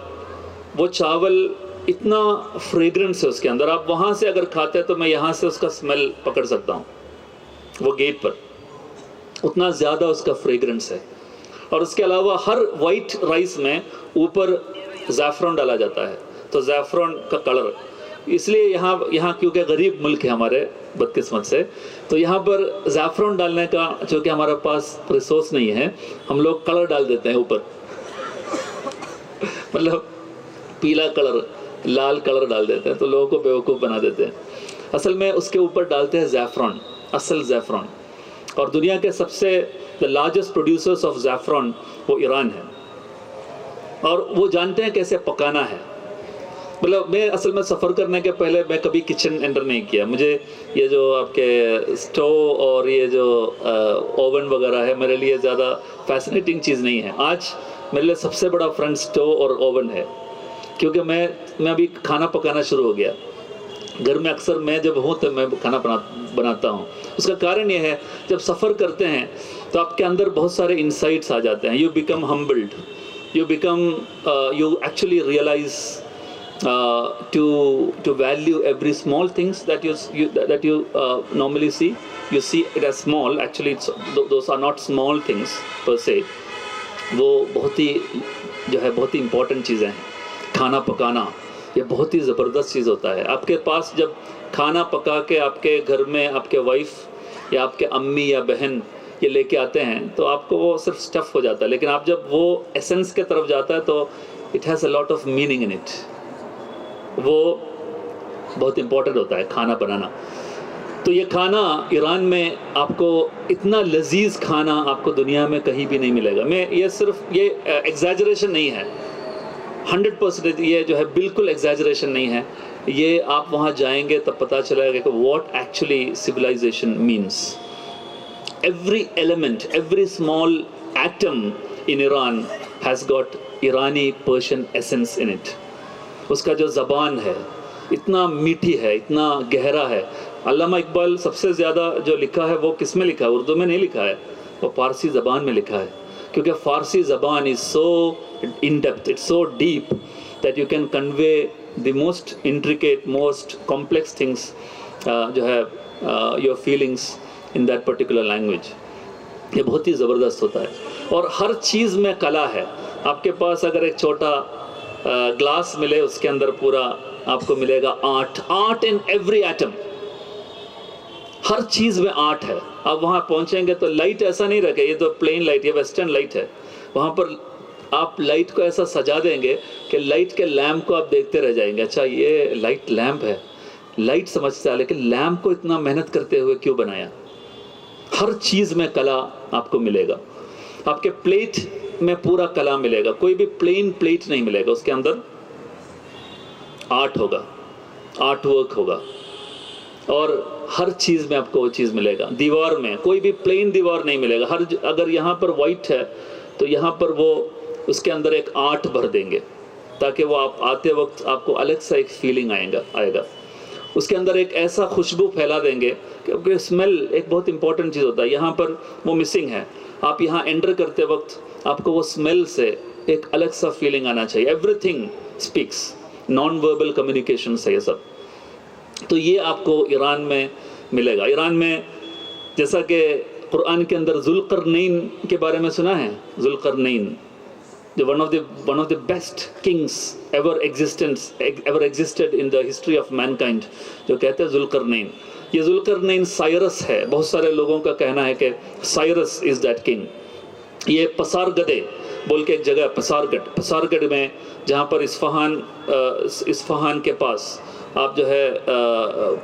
S1: वो चावल इतना फ्रेग्रेंस है उसके अंदर, आप वहाँ से अगर खाते हैं तो मैं यहाँ से उसका स्मेल पकड़ सकता हूँ वो गेट पर। उतना ज़्यादा उसका फ्रेग्रेंस है। और उसके अलावा हर वाइट राइस में ऊपर ज़ैफ़रॉन डाला जाता है, तो ज़ैफ़रॉन का कलर, इसलिए यहाँ क्योंकि गरीब मुल्क है हमारे, बदकिस्मत से, तो यहाँ पर ज़ैफ़रॉन डालने का चूँकि हमारे पास रिसोर्स नहीं है, हम लोग कलर डाल देते हैं ऊपर मतलब पीला कलर, लाल कलर डाल देते हैं, तो लोगों को बेवकूफ़ बना देते हैं। असल में उसके ऊपर डालते हैं ज़ैफ़रॉन, असल ज़ैफ़रॉन। और दुनिया के सबसे द लार्जेस्ट प्रोड्यूसर्स ऑफ ज़ैफ़रॉन वो ईरान है, और वो जानते हैं कैसे पकाना है। मतलब मैं असल में सफ़र करने के पहले मैं कभी किचन एंटर नहीं किया। मुझे ये जो आपके स्टोव और ये जो ओवन वगैरह है, मेरे लिए ज़्यादा फैसिनेटिंग चीज़ नहीं है। आज मेरे लिए सबसे बड़ा फ्रंट स्टोव और ओवन है, क्योंकि मैं अभी खाना पकाना शुरू हो गया। घर में अक्सर मैं जब हूँ तो मैं खाना बनाता हूँ। उसका कारण ये है, जब सफ़र करते हैं तो आपके अंदर बहुत सारे इंसाइट्स आ जाते हैं। You become humbled, you actually realize to value every small things that you normally see. You see it as small, actually those are not small things per se. वो बहुत ही जो है बहुत ही इम्पोर्टेंट चीज़ें हैं। खाना पकाना ये बहुत ही ज़बरदस्त चीज़ होता है। आपके पास जब खाना पका के आपके घर में आपके वाइफ या आपके अम्मी या बहन ये लेके आते हैं, तो आपको वो सिर्फ स्टफ़ हो जाता है, लेकिन आप जब वो एसेंस के तरफ जाता है तो it has a lot of meaning in it. वो बहुत इम्पोर्टेंट होता है खाना बनाना। तो ये खाना ईरान में आपको इतना लजीज खाना आपको दुनिया में कहीं भी नहीं मिलेगा। मैं ये सिर्फ ये एग्जैजरेशन नहीं है, 100% ये जो है बिल्कुल एग्जैजरेशन नहीं है। ये आप वहाँ जाएंगे तब पता चलेगा कि what actually civilization means. Every element, every small atom in Iran has got Irani Persian essence in it. उसका जो ज़बान है इतना मीठी है, इतना गहरा है। अल्लामा इकबाल सबसे ज़्यादा जो लिखा है वो किस में लिखा है? उर्दू में नहीं लिखा है, वो फारसी ज़बान में लिखा है, क्योंकि फारसी ज़बान is so in depth, it's so deep that you can convey the most intricate, most complex things जो है your feelings in that particular language. ये बहुत ही ज़बरदस्त होता है। और हर चीज़ में कला है। आपके पास अगर एक छोटा ग्लास मिले, उसके अंदर पूरा आपको मिलेगा आर्ट इन एवरी एटम। हर चीज़ में आर्ट है। आप वहाँ पहुँचेंगे तो लाइट ऐसा नहीं रखे, ये तो प्लेन लाइट, ये वेस्टर्न लाइट है। वहाँ पर आप लाइट को ऐसा सजा देंगे कि लाइट के लैम्प को आप देखते रह जाएंगे। अच्छा ये लाइट लैम्प है, लाइट समझता है, लेकिन लैम्प को इतना मेहनत करते हुए क्यों बनाया? हर चीज़ में कला आपको मिलेगा। आपके प्लेट में पूरा कला मिलेगा, कोई भी प्लेन प्लेट नहीं मिलेगा, उसके अंदर आर्ट होगा, आर्ट वर्क होगा। और हर चीज़ में आपको वो चीज़ मिलेगा। दीवार में कोई भी प्लेन दीवार नहीं मिलेगा। अगर यहाँ पर वाइट है तो यहाँ पर वो उसके अंदर एक आर्ट भर देंगे, ताकि वो आप आते वक्त आपको अलग सा एक फीलिंग आएगा। उसके अंदर एक ऐसा खुशबू फैला देंगे, क्योंकि स्मेल एक बहुत इंपॉर्टेंट चीज़ होता है। यहाँ पर वो मिसिंग है। आप यहाँ एंटर करते वक्त आपको वो स्मेल से एक अलग सा फीलिंग आना चाहिए। Everything speaks, non verbal communication है ये सब। तो ये आपको ईरान में मिलेगा। ईरान में जैसा कि कुरान के अंदर ज़ुल्क़रनैन के बारे में सुना है, ज़ुल्क़रनैन जो one of the best kings ever existed in the history of mankind, जो कहते हैं ज़ुल्क़रनैन। ये ज़ुल्क़रनैन साइरस है। बहुत सारे लोगों का कहना है कि साइरस इज़ दैट किंग। ये पसारगढ़ बोल के एक जगह, पसारगढ़ में, जहाँ पर इस्फहान के पास आप जो है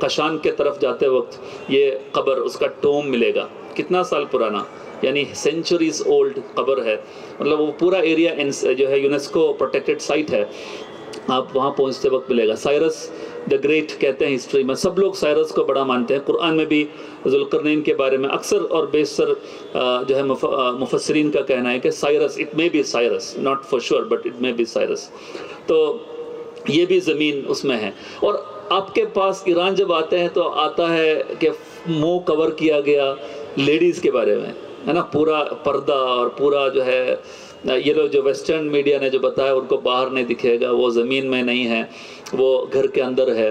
S1: कशान के तरफ जाते वक्त ये कब्र, उसका टोम मिलेगा। कितना साल पुराना, यानी सेंचुरीज ओल्ड कब्र है। मतलब वो पूरा एरिया जो है यूनेस्को प्रोटेक्टेड साइट है। आप वहाँ पहुँचते वक्त मिलेगा। साइरस द ग्रेट कहते हैं हिस्ट्री में, सब लोग साइरस को बड़ा मानते हैं। कुरान में भी ज़ुल्क़रनैन के बारे में अक्सर और बेशतर जो है मुफस्सिरीन का कहना है कि Cyrus, it may be Cyrus, not for sure but it may be Cyrus. तो ये भी ज़मीन उसमें है। और आपके पास ईरान जब आते हैं तो आता है कि मुँह कवर किया गया लेडीज़ के बारे में, है ना, पूरा पर्दा और पूरा जो है ये लोग जो वेस्टर्न मीडिया ने जो बताया उनको बाहर नहीं दिखेगा, वो ज़मीन में नहीं है, वो घर के अंदर है।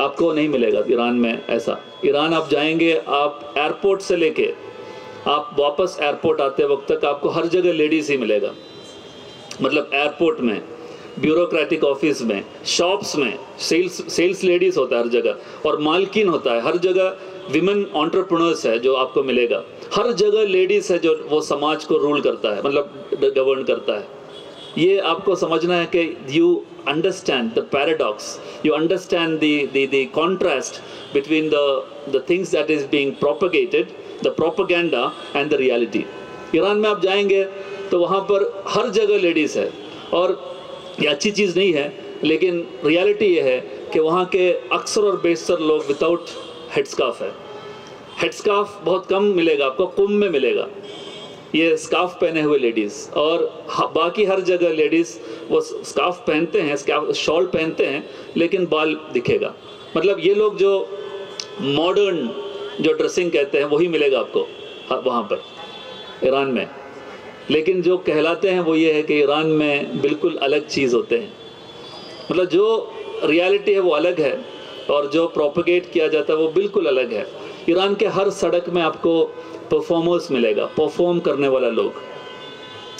S1: आपको नहीं मिलेगा ईरान में ऐसा। ईरान आप जाएंगे, आप एयरपोर्ट से लेके आप वापस एयरपोर्ट आते वक्त तक आपको हर जगह लेडीज़ ही मिलेगा। मतलब एयरपोर्ट में, ब्यूरोक्रेटिक ऑफिस में, शॉप्स में सेल्स लेडीज़ होता है हर जगह, और मालकिन होता है हर जगह, विमेन एंटरप्रेन्योर्स है जो आपको मिलेगा। हर जगह लेडीज़ है जो वो समाज को रूल करता है, मतलब गवर्न करता है। ये आपको समझना है कि you understand the paradox, you understand the contrast between the things that is being propagated, the propaganda and the reality. Iran में आप जाएंगे तो वहाँ पर हर जगह लेडीज़ है, और ये अच्छी चीज़ नहीं है, लेकिन रियलिटी ये है कि वहाँ के अक्सर और बेशतर लोग विदाउट हेडस्कार्फ है। हेडस्कार्फ बहुत कम मिलेगा आपको, कुंभ में मिलेगा ये स्कार्फ पहने हुए लेडीज़, और बाकी हर जगह लेडीज़ वो स्कार्फ पहनते हैं, शॉल पहनते हैं, लेकिन बाल दिखेगा। मतलब ये लोग जो मॉडर्न जो ड्रेसिंग कहते हैं वही मिलेगा आपको वहाँ पर ईरान में। लेकिन जो कहलाते हैं वो ये है कि ईरान में बिल्कुल अलग चीज़ होते हैं। मतलब जो रियलिटी है वो अलग है, और जो प्रोपेगेट किया जाता है वो बिल्कुल अलग है। ईरान के हर सड़क में आपको परफॉर्मर्स मिलेगा, परफॉर्म करने वाला लोग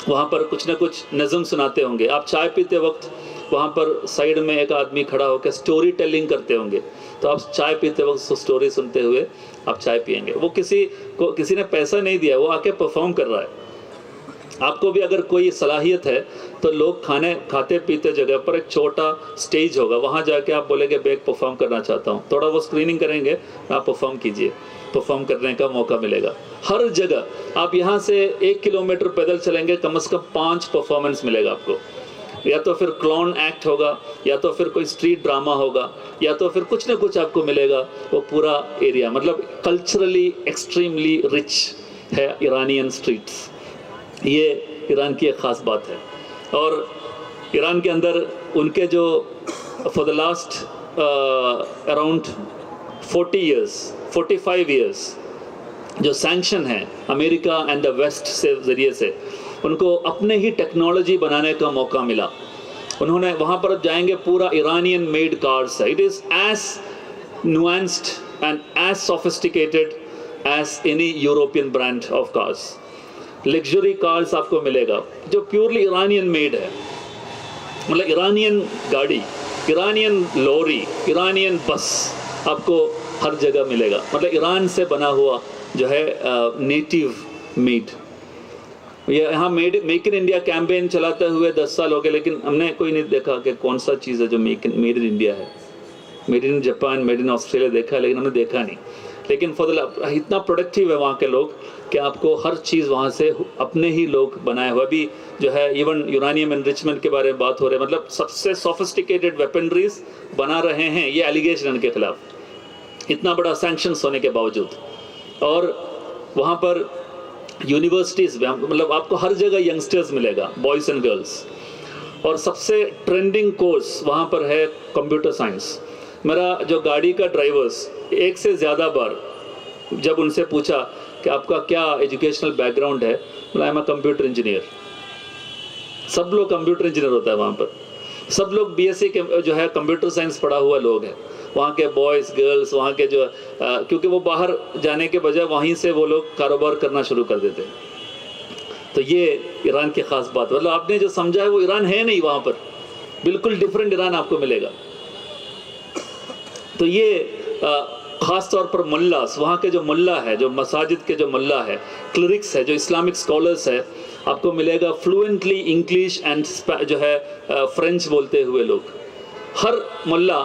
S1: वहाँ पर कुछ ना कुछ नज़म सुनाते होंगे। आप चाय पीते वक्त वहाँ पर साइड में एक आदमी खड़ा होकर स्टोरी टेलिंग करते होंगे, तो आप चाय पीते वक्त स्टोरी सुनते हुए आप चाय पियेंगे। वो किसी ने पैसा नहीं दिया, वो आके परफॉर्म कर रहा है। आपको भी अगर कोई सलाहियत है तो लोग खाते पीते जगह पर एक छोटा स्टेज होगा, वहाँ जाके आप बोलेंगे मैं एक परफॉर्म करना चाहता हूँ, थोड़ा वो स्क्रीनिंग करेंगे, आप परफॉर्म कीजिए, परफॉर्म करने का मौका मिलेगा। हर जगह आप यहाँ से 1 किलोमीटर पैदल चलेंगे, कम से कम 5 परफॉर्मेंस मिलेगा आपको। या तो फिर क्लाउन एक्ट होगा, या तो फिर कोई स्ट्रीट ड्रामा होगा, या तो फिर कुछ ना कुछ आपको मिलेगा। वो पूरा एरिया मतलब कल्चरली एक्सट्रीमली रिच है ईरानियन स्ट्रीट्स। ये ईरान की एक ख़ास बात है। और ईरान के अंदर उनके जो for the last around 45 years जो सैंक्शन है अमेरिका एंड द वेस्ट से ज़रिए से, उनको अपने ही टेक्नोलॉजी बनाने का मौका मिला। उन्होंने वहाँ पर जाएंगे, पूरा ईरानियन मेड कार्स है। It is as nuanced and as sophisticated as any European brand of cars. Luxury cars आपको मिलेगा जो प्योरली ईरानियन मेड है। मतलब ईरानियन गाड़ी, ईरानियन लॉरी, ईरानियन बस आपको हर जगह मिलेगा। मतलब ईरान से बना हुआ जो है नेटिव मेड। ये यहाँ मेक इन इंडिया कैंपेन चलाते हुए 10 साल हो गए, लेकिन हमने कोई नहीं देखा कि कौन सा चीज़ है जो मेड इन इंडिया है। Made in Japan, made in Australia देखा है, लेकिन हमने देखा नहीं। लेकिन इतना प्रोडक्टिव है वहाँ के लोग कि आपको हर चीज़ वहाँ से अपने ही लोग बनाए हुए। अभी जो है इवन यूरानियम एनरिचमेंट के बारे में बात हो रही है, मतलब सबसे सोफिस्टिकेटेड वेपनरीज बना रहे हैं, ये एलिगेशन इनके खिलाफ, इतना बड़ा सैंक्शंस होने के बावजूद। और वहाँ पर यूनिवर्सिटीज़ में मतलब आपको हर जगह यंगस्टर्स मिलेगा, बॉयज़ एंड गर्ल्स। और सबसे ट्रेंडिंग कोर्स वहाँ पर है कंप्यूटर साइंस। मेरा जो गाड़ी का ड्राइवर्स एक से ज़्यादा बार जब उनसे पूछा कि आपका क्या एजुकेशनल बैकग्राउंड है, बोला I am a computer engineer. सब लोग कंप्यूटर इंजीनियर होता है वहाँ पर, सब लोग बीएससी के जो है कंप्यूटर साइंस पढ़ा हुआ लोग हैं वहाँ के बॉयज़ गर्ल्स, वहाँ के जो क्योंकि वो बाहर जाने के बजाय वहीं से वो लोग कारोबार करना शुरू कर देते हैं। तो ये ईरान की ख़ास बात, मतलब आपने जो समझा है वो ईरान है नहीं, वहाँ पर बिल्कुल डिफरेंट ईरान आपको मिलेगा। तो ये ख़ास तौर पर मुल्लास, वहाँ के जो मुल्ला है, जो मसाजिद के जो मुल्ला है, क्लरिक्स है, जो इस्लामिक स्कॉलर्स है, आपको मिलेगा फ्लुएंटली इंग्लिश एंड जो है फ्रेंच बोलते हुए लोग। हर मुल्ला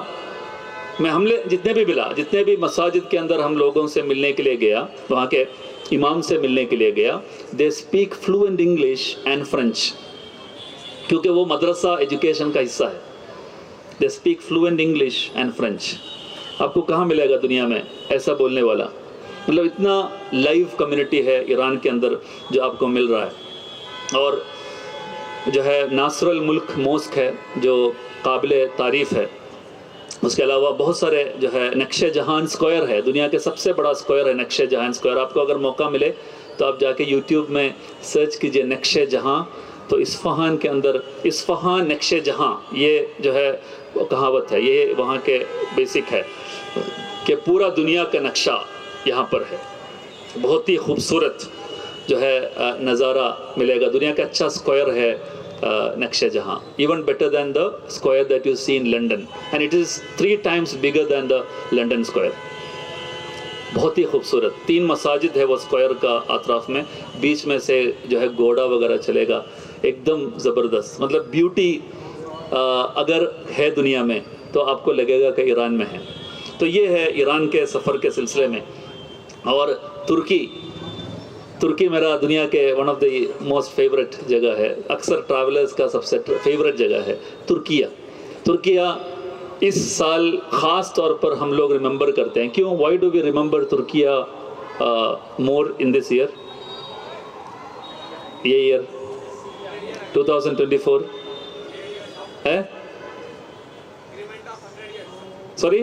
S1: में हमने जितने भी मसाजिद के अंदर हम लोगों से मिलने के लिए गया, वहाँ के इमाम से मिलने के लिए गया, they speak fluent English and French, क्योंकि वो मदरसा एजुकेशन का हिस्सा है। They speak fluent English and French. आपको कहाँ मिलेगा दुनिया में ऐसा बोलने वाला? मतलब इतना लाइव कम्युनिटी है ईरान के अंदर जो आपको मिल रहा है। और जो है नासरुल मुल्क मॉस्क है जो काबिल तारीफ़ है। उसके अलावा बहुत सारे जो है नक्शे जहान स्क्वायर है, दुनिया के सबसे बड़ा स्क्वायर है नक्शे जहान स्क्वायर। आपको अगर मौका मिले तो आप जाके यूट्यूब में सर्च कीजिए नक्शे जहां, तो इस्फहान के अंदर इस्फहान नक्शे जहां, ये जो है कहावत है, ये वहाँ के बेसिक है कि पूरा दुनिया का नक्शा यहाँ पर है। बहुत ही खूबसूरत जो है नज़ारा मिलेगा। दुनिया का अच्छा स्क्वायर है नक्शे जहाँ, even better than the square that you see in London, and it is 3 times bigger than the London square. बहुत ही खूबसूरत 3 मसाजिद है वो स्क्वायर का अतराफ में, बीच में से जो है घोड़ा वगैरह चलेगा, एकदम ज़बरदस्त। मतलब ब्यूटी अगर है दुनिया में तो आपको लगेगा कि ईरान में है। तो ये है ईरान के सफ़र के सिलसिले में। और तुर्की मेरा दुनिया के one of the most favourite जगह है, अक्सर ट्रैवलर्स का सबसे फेवरेट जगह है तुर्किया। इस साल ख़ास तौर पर हम लोग रिमेंबर करते हैं। क्यों? Why do we remember Turkiye more in this year? ये ईयर 2024 है, sorry,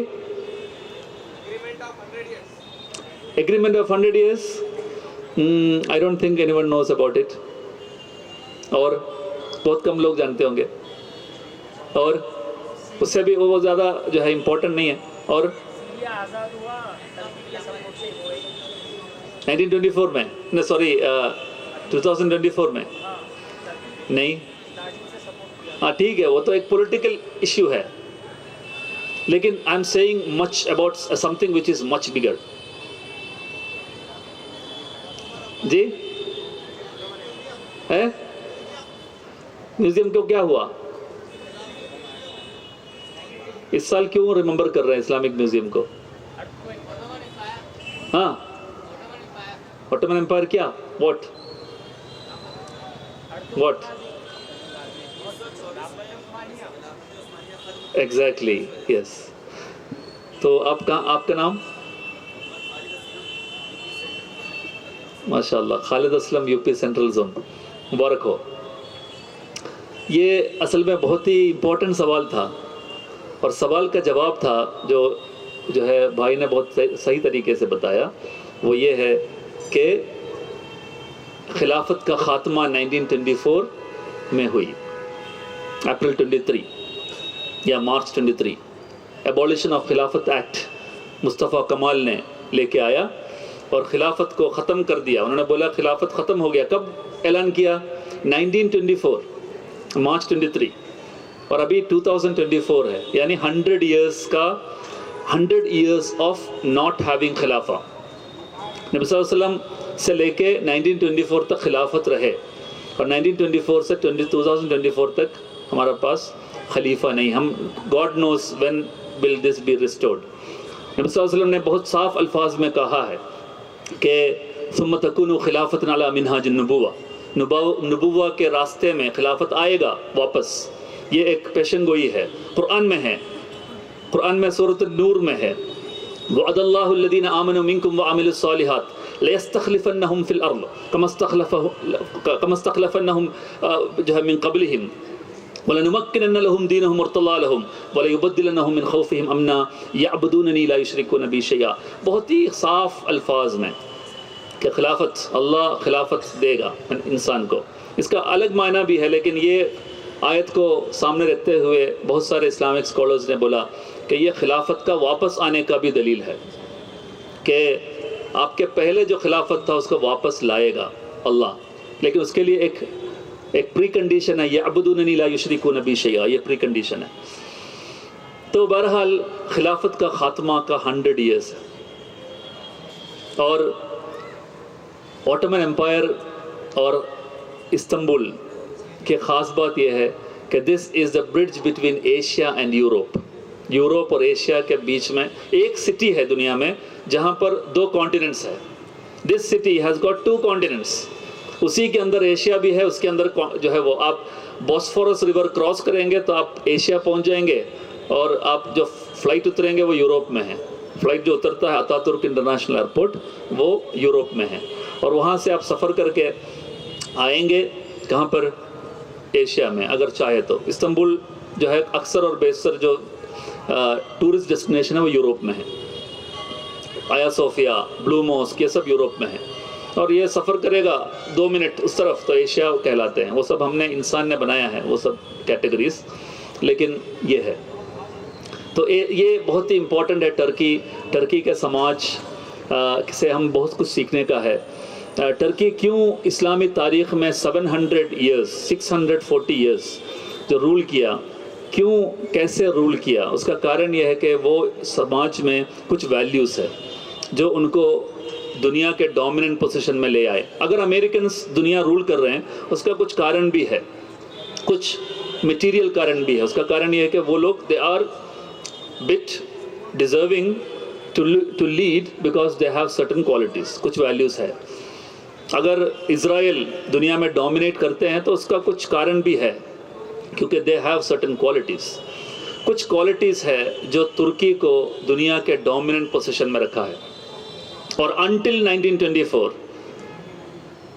S1: agreement of 100 years। I don't think anyone knows about it, और बहुत कम लोग जानते होंगे, और उससे भी वो ज़्यादा जो है इम्पोर्टेंट नहीं है। और 1924 में, नहीं सॉरी 2024 में नहीं, हाँ ठीक है, वो तो एक पॉलिटिकल इश्यू है, लेकिन I am saying much about something which is much bigger. जी है, म्यूजियम को क्या हुआ? इस साल क्यों रिमेंबर कर रहे हैं इस्लामिक म्यूजियम को? हाँ, ऑटोमन एम्पायर क्या? व्हाट? Exactly, yes. तो आपका नाम? माशाल्लाह, Khalid Aslam, UP central zone, मुबारक हो। ये असल में बहुत ही इम्पोर्टेंट सवाल था, और सवाल का जवाब था जो है भाई ने बहुत सही तरीके से बताया। वो ये है कि खिलाफत का ख़ात्मा 1924 में हुई, अप्रैल 23 या मार्च 23। एबॉलिशन ऑफ खिलाफत एक्ट मुस्तफ़ा कमाल ने लेके आया और ख़िलाफ़त को ख़त्म कर दिया। उन्होंने बोला खिलाफत ख़त्म हो गया। कब ऐलान किया? 1924 मार्च 23, और अभी 2024 है, यानी 100 years ऑफ नॉट हैविंग खिलाफा। नबी सल्लल्लाहु अलैहि वसल्लम से लेके 1924 तक खिलाफत रहे, और 1924 से 2024 तक हमारा पास खलीफा नहीं। हम God knows when will this be restored. नबी सल्लल्लाहु अलैहि वसल्लम ने बहुत साफ अल्फाज में कहा है कि सुम्मा तकूनु खिलाफतन अला मिनहाज नबुव्वा के रास्ते में खिलाफत आएगा वापस। ये एक पेशन गोई है, कुरान में है, कुरान में सूरत नूर में है, वअदल्लाहु अल्लज़ीना आमनु मिनकुम व अमिलुस सालिहात लयस्तखलिफन्नहुम फिल अर्द कमा इस्तखलफन्नहुम जो है मिन क़ब्लिहिम वलनुमक्किनन्न लहुम दीनहुम इर्तज़ा लहुम वलयुबद्दिलन्नहुम मिन खौफिहिम अमना यअबुदूननी ला युशरिकून बी शैआ। बहुत ही साफ अल्फाज में कि खिलाफत, अल्लाह खिलाफत देगा इंसान को। इसका अलग मायना भी है, लेकिन ये आयत को सामने रखते हुए बहुत सारे इस्लामिक स्कॉलर्स ने बोला कि ये खिलाफत का वापस आने का भी दलील है कि आपके पहले जो खिलाफत था उसको वापस लाएगा अल्लाह, लेकिन उसके लिए एक प्री कंडीशन है, यअबुदूननी ला युशरिकून बी शैआ, ये प्री कंडीशन है। तो बहरहाल खिलाफत का ख़ात्मा का 100 years है। और ऑटोमन एम्पायर और इस्तांबुल की ख़ास बात यह है कि this is the bridge between Asia and Europe और एशिया के बीच में एक सिटी है दुनिया में जहाँ पर 2 कॉन्टिनेंट्स है। This city has got 2 continents. उसी के अंदर एशिया भी है, उसके अंदर जो है वो आप बॉस्फोरस रिवर क्रॉस करेंगे तो आप एशिया पहुँच जाएंगे, और आप जो फ़्लाइट उतरेंगे वो यूरोप में है। फ़्लाइट जो उतरता है अतातुर्क इंटरनेशनल एयरपोर्ट वो यूरोप में है, और वहाँ से आप सफ़र करके आएंगे कहाँ पर? एशिया में, अगर चाहे तो। इस्तांबुल जो है अक्सर और बेशतर जो टूरिस्ट डेस्टिनेशन है वो यूरोप में है। आया सोफिया, ब्लू मॉस्क, ये सब यूरोप में है। और ये सफ़र करेगा 2 मिनट उस तरफ तो एशिया कहलाते हैं। वो सब हमने, इंसान ने बनाया है वो सब कैटेगरीज, लेकिन ये है। तो ये बहुत ही इम्पोर्टेंट है। टर्की के समाज से हम बहुत कुछ सीखने का है। टर्की क्यों इस्लामी तारीख़ में 700 ईयर्स 640 ईयर्स जो रूल किया, क्यों कैसे रूल किया, उसका कारण यह है कि वो समाज में कुछ वैल्यूज़ है जो उनको दुनिया के डोमिनेंट पोजीशन में ले आए। अगर अमेरिकन्स दुनिया रूल कर रहे हैं उसका कुछ कारण भी है, कुछ मटेरियल कारण भी है। उसका कारण यह है कि वो लोग they are bit deserving to lead because they have certain qualities, कुछ वैल्यूज़ है। अगर इज़राइल दुनिया में डोमिनेट करते हैं तो उसका कुछ कारण भी है, क्योंकि दे हैव सर्टन क्वालिटीज़। कुछ क्वालिटीज़ है जो तुर्की को दुनिया के डोमिनेंट पोजीशन में रखा है। और until 1924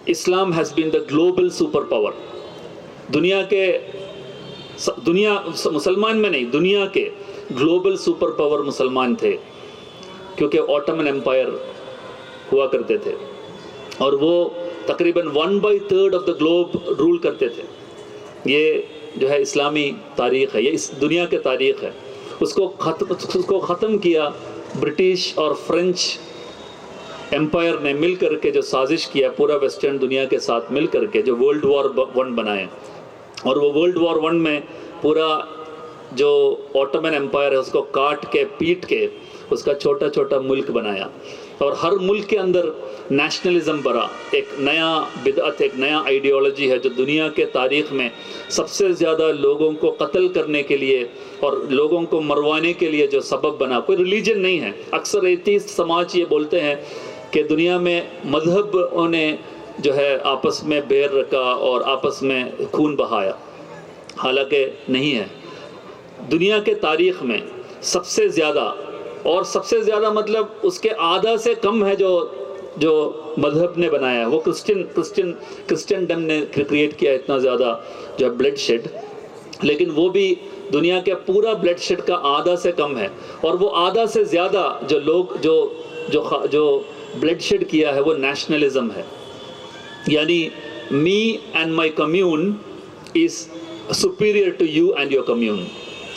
S1: Islam has been the global super power. दुनिया मुसलमान में नहीं, दुनिया के ग्लोबल सुपर पावर मुसलमान थे, क्योंकि ऑटोमन एम्पायर हुआ करते थे और वो तकरीबन 1/3 ऑफ द ग्लोब रूल करते थे। ये जो है इस्लामी तारीख़ है, ये इस दुनिया के तारीख़ है। उसको ख़त्म किया ब्रिटिश और फ्रेंच एम्पायर ने मिल करके, जो साजिश किया पूरा वेस्टर्न दुनिया के साथ मिल करके, जो वर्ल्ड वॉर 1 बनाए। और वो वर्ल्ड वॉर 1 में पूरा जो ऑटोमन एम्पायर है उसको काट के पीट के उसका छोटा छोटा मुल्क बनाया। और हर मुल्क के अंदर नेशनलिज्म भरा, एक नया बिदअत, एक नया आइडियोलॉजी है जो दुनिया के तारीख़ में सबसे ज़्यादा लोगों को कत्ल करने के लिए और लोगों को मरवाने के लिए जो सबब बना। कोई रिलीजन नहीं है। अक्सर एथीस्ट समाज ये बोलते हैं कि दुनिया में मजहब ने जो है आपस में बैर रखा और आपस में खून बहाया, हालांकि नहीं है। दुनिया के तारीख़ में सबसे ज़्यादा, और सबसे ज़्यादा मतलब उसके आधा से कम है जो मजहब ने बनाया है, वो क्रिश्चियनडम ने क्रिएट किया इतना ज़्यादा जो है ब्लड शेड, लेकिन वो भी दुनिया के पूरा ब्लड शेड का आधा से कम है। और वो आधा से ज़्यादा जो लोग जो ब्लड शेड किया है वो नेशनलिज्म है, यानी me and my commune is superior to you and your commune,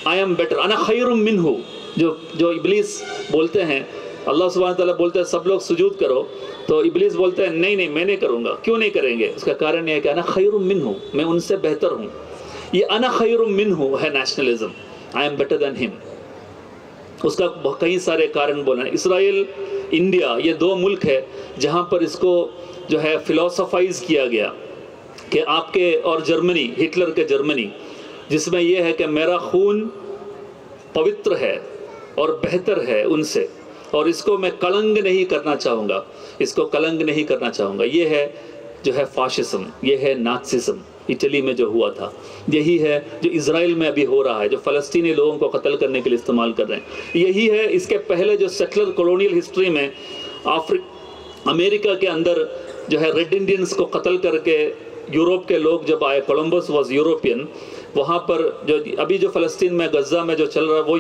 S1: I am better, अना खैरुम मिन्हु, जो इब्लीस बोलते हैं। अल्लाह सुब्हानहू तआला बोलते हैं सब लोग सुजूद करो, तो इब्लीस बोलते हैं नहीं मैं नहीं करूँगा। क्यों नहीं करेंगे? उसका कारण यह है कि अना खैरुम मिन्हु, मैं उनसे बेहतर हूँ। ये अना खैरुम मिन्हु है nationalism, I am better than him. उसका कई सारे कारण बोला। इसराइल, इंडिया, ये 2 मुल्क है जहाँ पर इसको जो है फिलोसोफाइज किया गया कि आपके, और जर्मनी, हिटलर के जर्मनी, जिसमें यह है कि मेरा खून पवित्र है और बेहतर है उनसे, और इसको मैं कलंक नहीं करना चाहूँगा, इसको कलंक नहीं करना चाहूँगा। ये है जो है फाशिज्म, ये है नाज़िज़्म, इटली में जो हुआ था। यही है जो इज़राइल में अभी हो रहा है, जो फ़लस्तीनी लोगों को कत्ल करने के लिए इस्तेमाल कर रहे हैं। यही है इसके पहले जो सेटलर कॉलोनियल हिस्ट्री में अमेरिका के अंदर जो है रेड इंडियंस को कत्ल करके यूरोप के लोग जब आए, कोलंबस वॉज यूरोपियन, वहाँ पर जो अभी जो फ़लस्तीन में, गज़ा में जो चल रहा है वो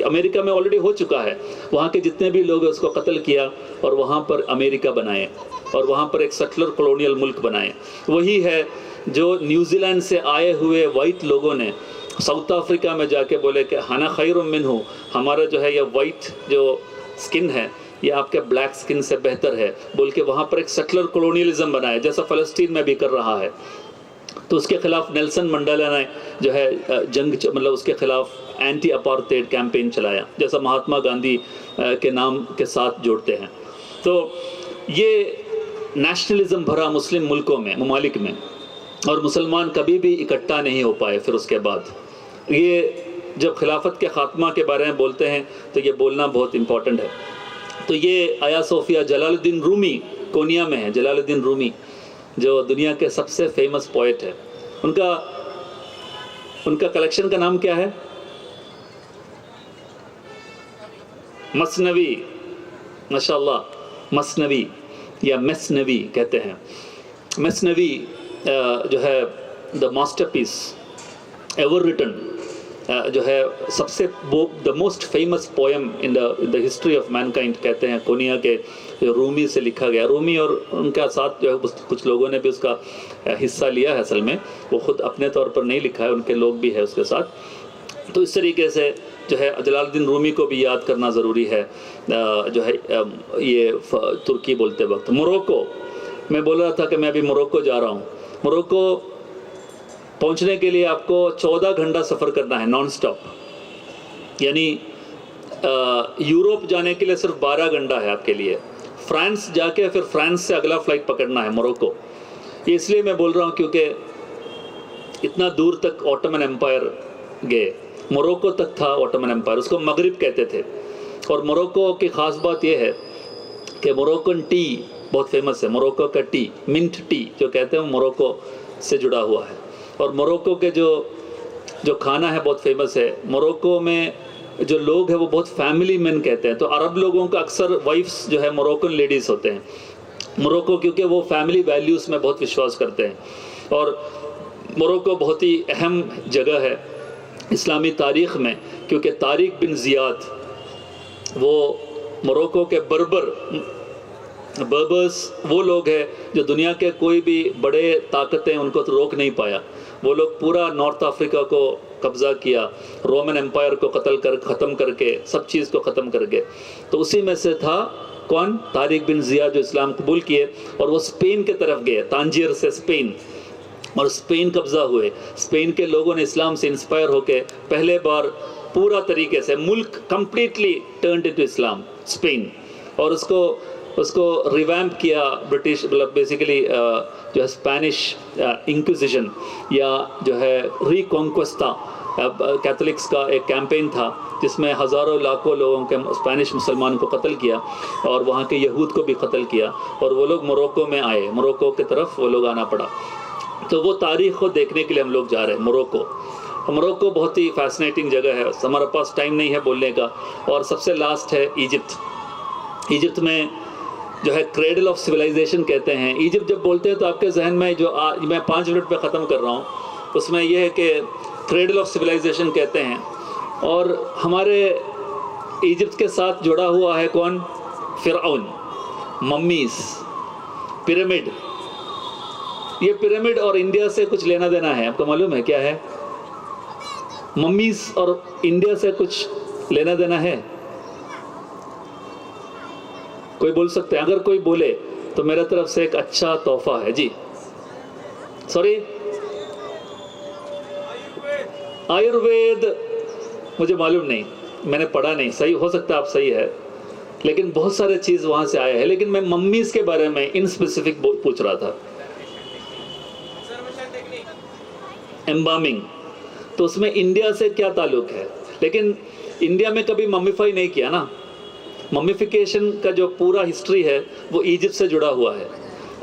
S1: अमेरिका में ऑलरेडी हो चुका है। वहाँ के जितने भी लोग हैं उसको कत्ल किया और वहाँ पर अमेरिका बनाए और वहाँ पर एक सेटलर कॉलोनियल मुल्क बनाए। वही है जो न्यूजीलैंड से आए हुए वाइट लोगों ने साउथ अफ्रीका में जाके बोले कि हना खैरुम मिन्हु, हमारा जो है ये वाइट जो स्किन है ये आपके ब्लैक स्किन से बेहतर है, बोल के वहाँ पर एक सेटलर कॉलोनियलिज्म बनाया, जैसा फ़लस्तीन में भी कर रहा है। तो उसके खिलाफ नेल्सन मंडेला ने जो है जंग, मतलब उसके खिलाफ एंटी अपार्थाइड कैंपेन चलाया, जैसा महात्मा गांधी के नाम के साथ जोड़ते हैं। तो ये नेशनलिज्म भरा मुस्लिम मुल्कों में, ममालिक में, और मुसलमान कभी भी इकट्ठा नहीं हो पाए। फिर उसके बाद ये जब खिलाफत के ख़ात्मा के बारे में बोलते हैं तो ये बोलना बहुत इम्पॉर्टेंट है। तो ये आया सोफिया जलालुद्दीन रूमी कोनिया में है। जलालुद्दीन रूमी जो दुनिया के सबसे फेमस पोएट है, उनका कलेक्शन का नाम क्या है? मसनवी, माशाअल्लाह, मसनवी या मसनवी कहते हैं। मसनवी जो है द मास्टरपीस एवर रिटन, जो है सबसे the most famous poem in the history of Mankind, कहते हैं कोनिया के रूमी से लिखा गया। रूमी और उनका साथ जो है कुछ लोगों ने भी उसका हिस्सा लिया है। असल में वो खुद अपने तौर पर नहीं लिखा है, उनके लोग भी है उसके साथ। तो इस तरीके से जो है जलालुद्दीन रूमी को भी याद करना ज़रूरी है। जो है ये तुर्की बोलते वक्त, मोरक्को, मैं बोल रहा था कि मैं अभी मोरक्को जा रहा हूँ। मोरक्को पहुँचने के लिए आपको 14 घंटा सफ़र करना है नॉन स्टॉप, यानी यूरोप जाने के लिए सिर्फ 12 घंटा है आपके लिए। फ्रांस जाके फिर फ्रांस से अगला फ़्लाइट पकड़ना है मोरक्को। ये इसलिए मैं बोल रहा हूँ क्योंकि इतना दूर तक ऑटोमन एम्पायर गए, मोरक्को तक था ऑटोमन एम्पायर, उसको मगरिब कहते थे। और मोरक्को की ख़ास बात यह है कि मोरक्कन टी बहुत फेमस है। मोरक्को का टी, मिंट टी जो कहते हैं, मोरक्को से जुड़ा हुआ है। और मोरक्को के जो खाना है बहुत फेमस है। मोरक्को में जो लोग हैं वो बहुत फैमिली मैन कहते हैं। तो अरब लोगों का अक्सर वाइफ्स जो है मोरक्कन लेडीज़ होते हैं। मोरक्को क्योंकि वो फैमिली वैल्यूज़ में बहुत विश्वास करते हैं। और मोरक्को बहुत ही अहम जगह है इस्लामी तारीख़ में, क्योंकि तारिक बिन ज़ियाद वो मोरक्को के बर्बर्स वो लोग हैं जो दुनिया के कोई भी बड़े ताकतें उनको तो रोक नहीं पाया। वो लोग पूरा नॉर्थ अफ्रीका को कब्ज़ा किया, रोमन एम्पायर को ख़त्म करके, सब चीज़ को ख़त्म करके। तो उसी में से था कौन? तारिक बिन ज़ियाद, जो इस्लाम कबूल किए और वो स्पेन के तरफ गए, तांजियर से स्पेन, और स्पेन कब्ज़ा हुए। स्पेन के लोगों ने इस्लाम से इंस्पायर होकर पहले बार पूरा तरीके से मुल्क कंप्लीटली टर्न्ड इनटू इस्लाम, स्पेन। और उसको रिवैम्प किया ब्रिटिश, मतलब बेसिकली जो है स्पेनिश इंक्विजिशन या जो है रिकॉन्क्वेस्टा कैथोलिक्स का एक कैंपेन था, जिसमें हज़ारों लाखों लोगों के स्पेनिश मुसलमान को कत्ल किया और वहाँ के यहूद को भी कत्ल किया। और वो लोग मोरक्को में आए, मोरक्को की तरफ वो लोग आना पड़ा। तो वो तारीख़ को देखने के लिए हम लोग जा रहे हैं मोरक्को बहुत ही फैसिनेटिंग जगह है। हमारे पास टाइम नहीं है बोलने का। और सबसे लास्ट है इजिप्ट में जो है क्रेडल ऑफ सिविलाइजेशन कहते हैं। इजिप्ट जब बोलते हैं तो आपके जहन में जो मैं 5 मिनट पे ख़त्म कर रहा हूँ, उसमें यह है कि क्रेडल ऑफ सिविलाइजेशन कहते हैं। और हमारे इजिप्ट के साथ जुड़ा हुआ है कौन? फ़िरऔन, मम्मीज़, पिरामिड। ये पिरामिड और इंडिया से कुछ लेना देना है, आपको मालूम है क्या है? मम्मीज़ और इंडिया से कुछ लेना देना है? कोई बोल सकते हैं? अगर कोई बोले तो मेरे तरफ से एक अच्छा तोहफा है जी। सॉरी, आयुर्वेद मुझे मालूम नहीं, मैंने पढ़ा नहीं, सही हो सकता है आप सही है, लेकिन बहुत सारे चीज़ वहाँ से आया है। लेकिन मैं मम्मीज़ के बारे में इन स्पेसिफिक पूछ रहा था। एम्बामिंग, तो उसमें इंडिया से क्या ताल्लुक़ है? लेकिन इंडिया में कभी मम्मीफाई नहीं किया ना। मम्मीफिकेशन का जो पूरा हिस्ट्री है वो इजिप्ट से जुड़ा हुआ है।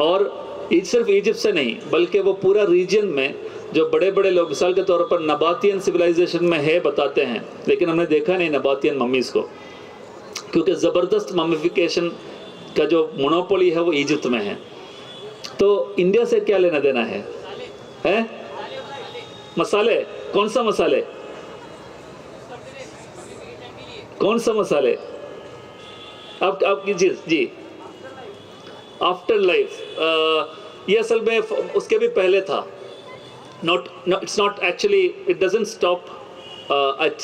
S1: और सिर्फ इजिप्ट से नहीं, बल्कि वो पूरा रीजन में जो बड़े बड़े लोग, मिसाल के तौर पर नबातियन सिविलाइजेशन में है बताते हैं, लेकिन हमने देखा नहीं नबातियन मम्मीज़ को, क्योंकि ज़बरदस्त मम्मीफिकेशन का जो मोनोपोली है वो इजिप्ट में है। तो इंडिया से क्या लेना देना है? मसाले? कौन सा मसाले? कौन सा मसाले? आपकी जी आफ्टर लाइफ, ये असल में उसके भी पहले था। It's not actually, it doesn't stop at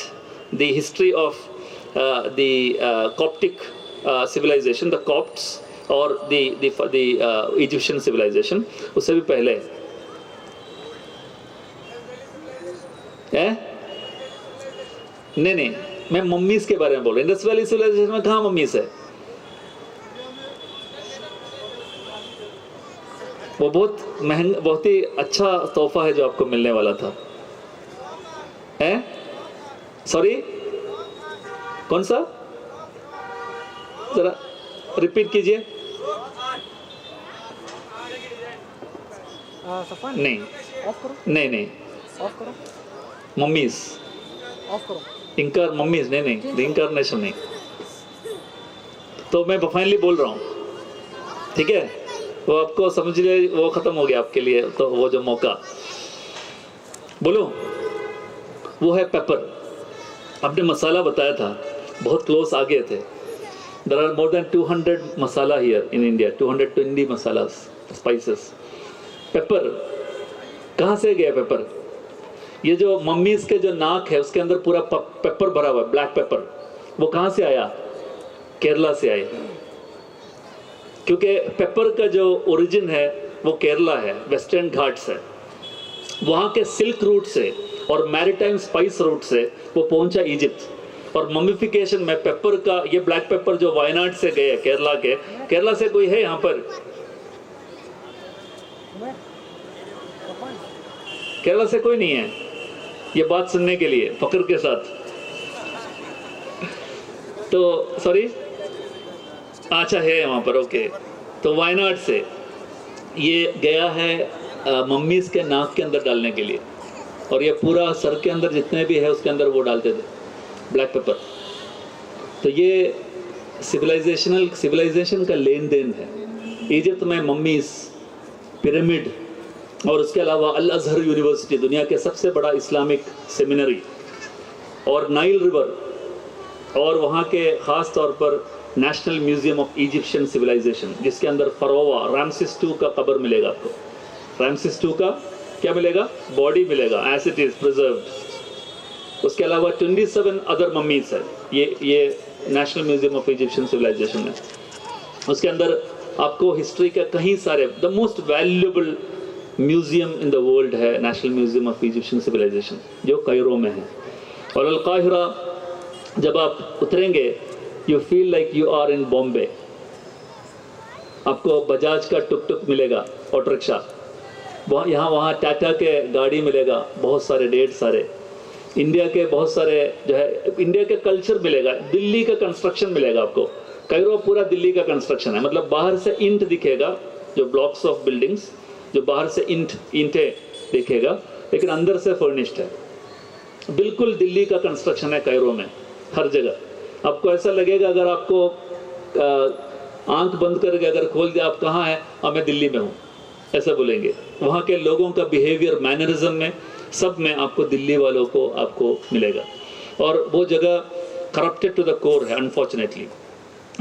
S1: the history of the Coptic civilization, the Copts और द इजिप्शियन सिविलाइजेशन, उससे भी पहले है। नहीं, मैं मम्मीज़ के बारे में बोल रहा हूँ। इंडस वैली सिविलाइजेशन में कहाँ मम्मीज़ है? वो बहुत महंगा, बहुत ही अच्छा तोहफा है जो आपको मिलने वाला था। सॉरी, कौन सा? जरा रिपीट कीजिए। नहीं, नहीं,
S2: ऑफ करो,
S1: मम्मीज़
S2: ऑफ करो।
S1: इंकार, मम्मीज़ नहीं, इंकारनेशन नहीं। तो मैं फाइनली बोल रहा हूँ, ठीक है? वो आपको समझ ले, वो ख़त्म हो गया आपके लिए। तो वो जो मौका बोलो वो है पेपर। आपने मसाला बताया था, बहुत क्लोज आ गए थे। There are more than 200 masala here in India, 220 masala spices. Pepper कहाँ से गया? पेपर, ये जो मम्मीज़ के जो नाक है उसके अंदर पूरा पेपर भरा हुआ है, ब्लैक पेपर। वो कहाँ से आया? केरला से आए। क्योंकि पेपर का जो ओरिजिन है वो केरला है, वेस्टर्न घाट्स है, वहाँ के सिल्क रूट से और मैरीटाइम स्पाइस रूट से वो पहुंचा इजिप्ट। और ममिफिकेशन में पेपर का, ये ब्लैक पेपर जो वायनाड से गए केरला के, केरला से कोई है यहाँ पर? केरला से कोई नहीं है ये बात सुनने के लिए फक्र के साथ? तो सॉरी, अच्छा है वहाँ पर, ओके। तो वायनाड से ये गया है मम्मीज के नाक के अंदर डालने के लिए, और ये पूरा सर के अंदर जितने भी है उसके अंदर वो डालते थे ब्लैक पेपर। तो ये सिविलाइजेशन का लेन देन है। इजिप्ट में मम्मीज, पिरामिड, और उसके अलावा अल अज़हर यूनिवर्सिटी, दुनिया के सबसे बड़ा इस्लामिक सेमिनरी, और नाइल रिवर, और वहाँ के ख़ास तौर पर National museum of Egyptian Civilization, जिसके अंदर फरोवा रामसिस II का कब्र मिलेगा आपको। रामसिस II का क्या मिलेगा? बॉडी मिलेगा एज इट इज़ प्रिजर्व्ड। उसके अलावा 27 अदर मम्मीज है ये national museum of Egyptian civilization में। उसके अंदर आपको हिस्ट्री के कई सारे, the most valuable museum in the world है national museum of Egyptian civilization, जो कायरो में है। और अल काहिरा जब आप उतरेंगे, you feel like you are in Bombay. आपको बजाज का टुक टुक मिलेगा, ऑटो रिक्शा, वहाँ टाटा के गाड़ी मिलेगा, बहुत सारे, ढेर सारे इंडिया के बहुत सारे जो है, इंडिया के कल्चर मिलेगा। दिल्ली का कंस्ट्रक्शन मिलेगा आपको। कायरो पूरा दिल्ली का कंस्ट्रक्शन है, मतलब बाहर से ईंट दिखेगा, जो ब्लॉक्स ऑफ बिल्डिंग्स, जो बाहर से ईंटें दिखेगा, लेकिन अंदर से फर्निश्ड है। बिल्कुल दिल्ली का कंस्ट्रक्शन है कायरो में, हर जगह। आपको ऐसा लगेगा, अगर आपको आंख बंद करके अगर खोल दिया, आप कहाँ हैं? मैं दिल्ली में हूँ, ऐसा बोलेंगे। वहाँ के लोगों का बिहेवियर, मैनरिज्म में, सब में आपको दिल्ली वालों को आपको मिलेगा। और वो जगह करप्टेड टू द कोर है, अनफॉर्चुनेटली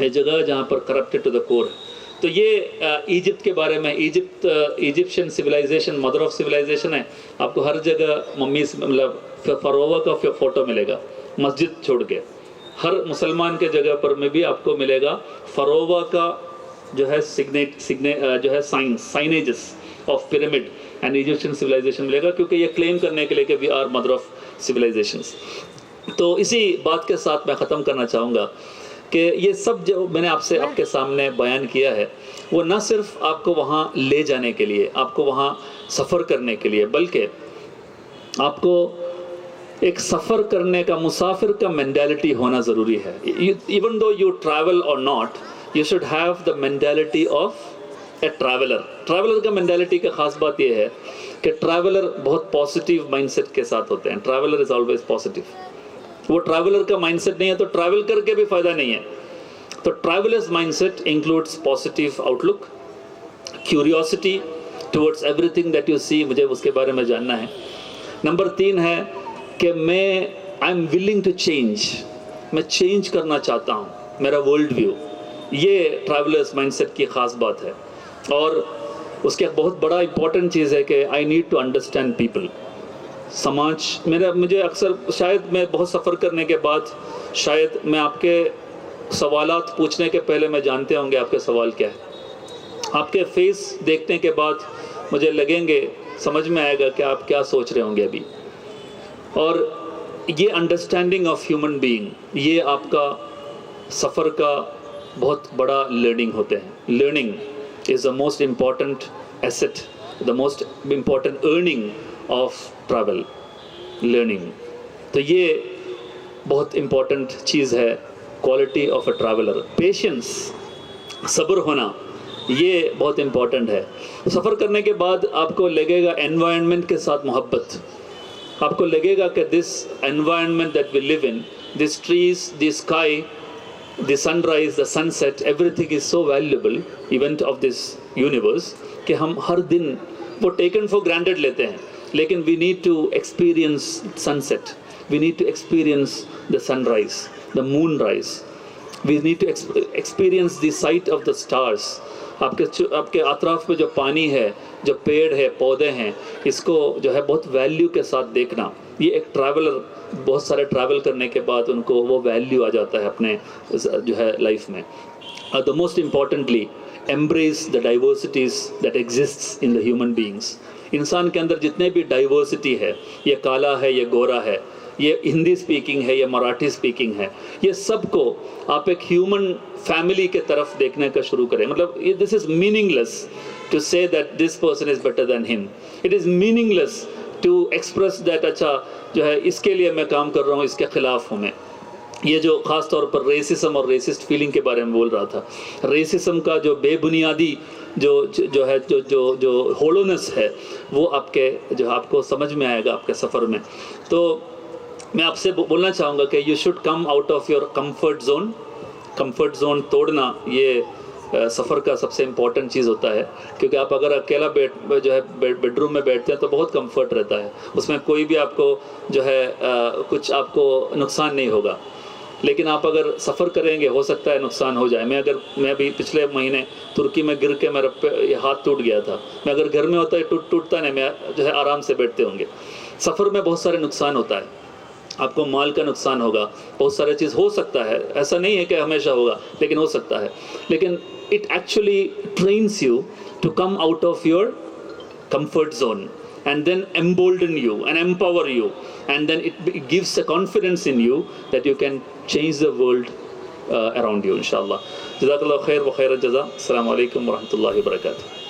S1: ये जगह जहाँ पर करप्टेड टू द कोर है। तो ये इजिप्ट के बारे में, Egyptian civilization mother of civilization है। आपको हर जगह मम्मी, मतलब फरोवा का फोटो मिलेगा, मस्जिद छोड़ के हर मुसलमान के जगह पर में भी आपको मिलेगा फरोवा का जो है जो है signages of pyramid and Egyptian civilization मिलेगा, क्योंकि ये क्लेम करने के लिए कि we are mother of civilizations. तो इसी बात के साथ मैं ख़त्म करना चाहूँगा कि ये सब जो मैंने आपके सामने बयान किया है, वो न सिर्फ आपको वहाँ ले जाने के लिए, आपको वहाँ सफ़र करने के लिए, बल्कि आपको एक सफ़र करने का, मुसाफिर का मेंटालिटी होना ज़रूरी है। इवन दो यू ट्रैवल और not, you should have the mentality of A traveller. Traveller का मेंटालिटी का ख़ास बात यह है कि ट्रैवलर बहुत पॉजिटिव माइंडसेट के साथ होते हैं। Traveller is always positive. वो ट्रैवलर का माइंडसेट नहीं है तो ट्रैवल करके भी फ़ायदा नहीं है। तो travellers mindset includes positive outlook, curiosity towards everything that you see, मुझे उसके बारे में जानना है। नंबर 3 है कि I am willing to change, मैं चेंज करना चाहता हूँ मेरा वर्ल्ड व्यू। ये ट्रैवलर्स माइंडसेट की ख़ास बात है। और उसके बहुत बड़ा इंपॉर्टेंट चीज़ है कि I need to understand people. समाज मुझे अक्सर, शायद मैं बहुत सफ़र करने के बाद, शायद मैं आपके सवालात पूछने के पहले मैं जानते होंगे आपके सवाल क्या है। आपके फेस देखने के बाद मुझे लगेंगे, समझ में आएगा कि आप क्या सोच रहे होंगे अभी। और ये अंडरस्टैंडिंग ऑफ ह्यूमन बीइंग, ये आपका सफ़र का बहुत बड़ा लर्निंग होते हैं। Learning is the most important asset, the most important earning of travel, learning. तो ये बहुत इम्पॉर्टेंट चीज़ है, quality of a traveller. Patience, सब्र होना, ये बहुत इम्पॉर्टेंट है। सफ़र करने के बाद आपको लगेगा एनवायरनमेंट के साथ मोहब्बत। आपको लगेगा कि this environment that we live in, this trees, this sky, the sunrise, the sunset, everything is so valuable event of this universe कि हम हर दिन वो टेकन फॉर ग्रांटेड लेते हैं। लेकिन we need to experience sunset, we need to experience the sunrise, the moon rise, we need to experience the sight of the stars. आपके अतराफ में जो पानी है, जो पेड़ है, पौधे हैं, इसको जो है बहुत वैल्यू के साथ देखना। ये एक ट्रैवलर, बहुत सारे ट्रैवल करने के बाद उनको वो वैल्यू आ जाता है अपने जो है लाइफ में। The most importantly embrace the diversities that exists in the human beings. इंसान के अंदर जितने भी डाइवर्सिटी है, ये काला है, ये गोरा है, ये हिंदी स्पीकिंग है, ये मराठी स्पीकिंग है, ये सबको आप एक ह्यूमन फैमिली के तरफ देखने का शुरू करें. मतलब ये this is meaningless to say that this person is better than him. It is meaningless to express that अच्छा जो है इसके लिए मैं काम कर रहा हूँ, इसके ख़िलाफ़ हूँ मैं. ये जो ख़ास तौर पर रेसिज्म और रेसिस्ट फीलिंग के बारे में बोल रहा था, रेसिज्म का जो बेबुनियादी जो होलोनेस है वो आपको समझ में आएगा आपके सफ़र में. तो मैं आपसे बोलना चाहूँगा कि you should come out of your comfort zone. Comfort zone तोड़ना ये सफ़र का सबसे इम्पॉर्टेंट चीज़ होता है, क्योंकि आप अगर अकेला बेडरूम में बैठते हैं तो बहुत कंफर्ट रहता है, उसमें कोई भी आपको कुछ आपको नुकसान नहीं होगा. लेकिन आप अगर सफ़र करेंगे हो सकता है नुकसान हो जाए. मैं अभी पिछले महीने तुर्की में गिर के मेरा हाथ टूट गया था. मैं अगर घर में होता है टूटता नहीं, मैं आराम से बैठते होंगे. सफ़र में बहुत सारे नुकसान होता है, आपको माल का नुकसान होगा, बहुत सारे चीज़ हो सकता है, ऐसा नहीं है कि हमेशा होगा, लेकिन हो सकता है. लेकिन it actually trains you to come out of your comfort zone and then embolden you and empower you, and then it gives a confidence in you that you can change the world around you, inshallah. Jazakallah khair wa khair al-jaza. Assalamu alaikum wa rahmatullahi wa barakatuh.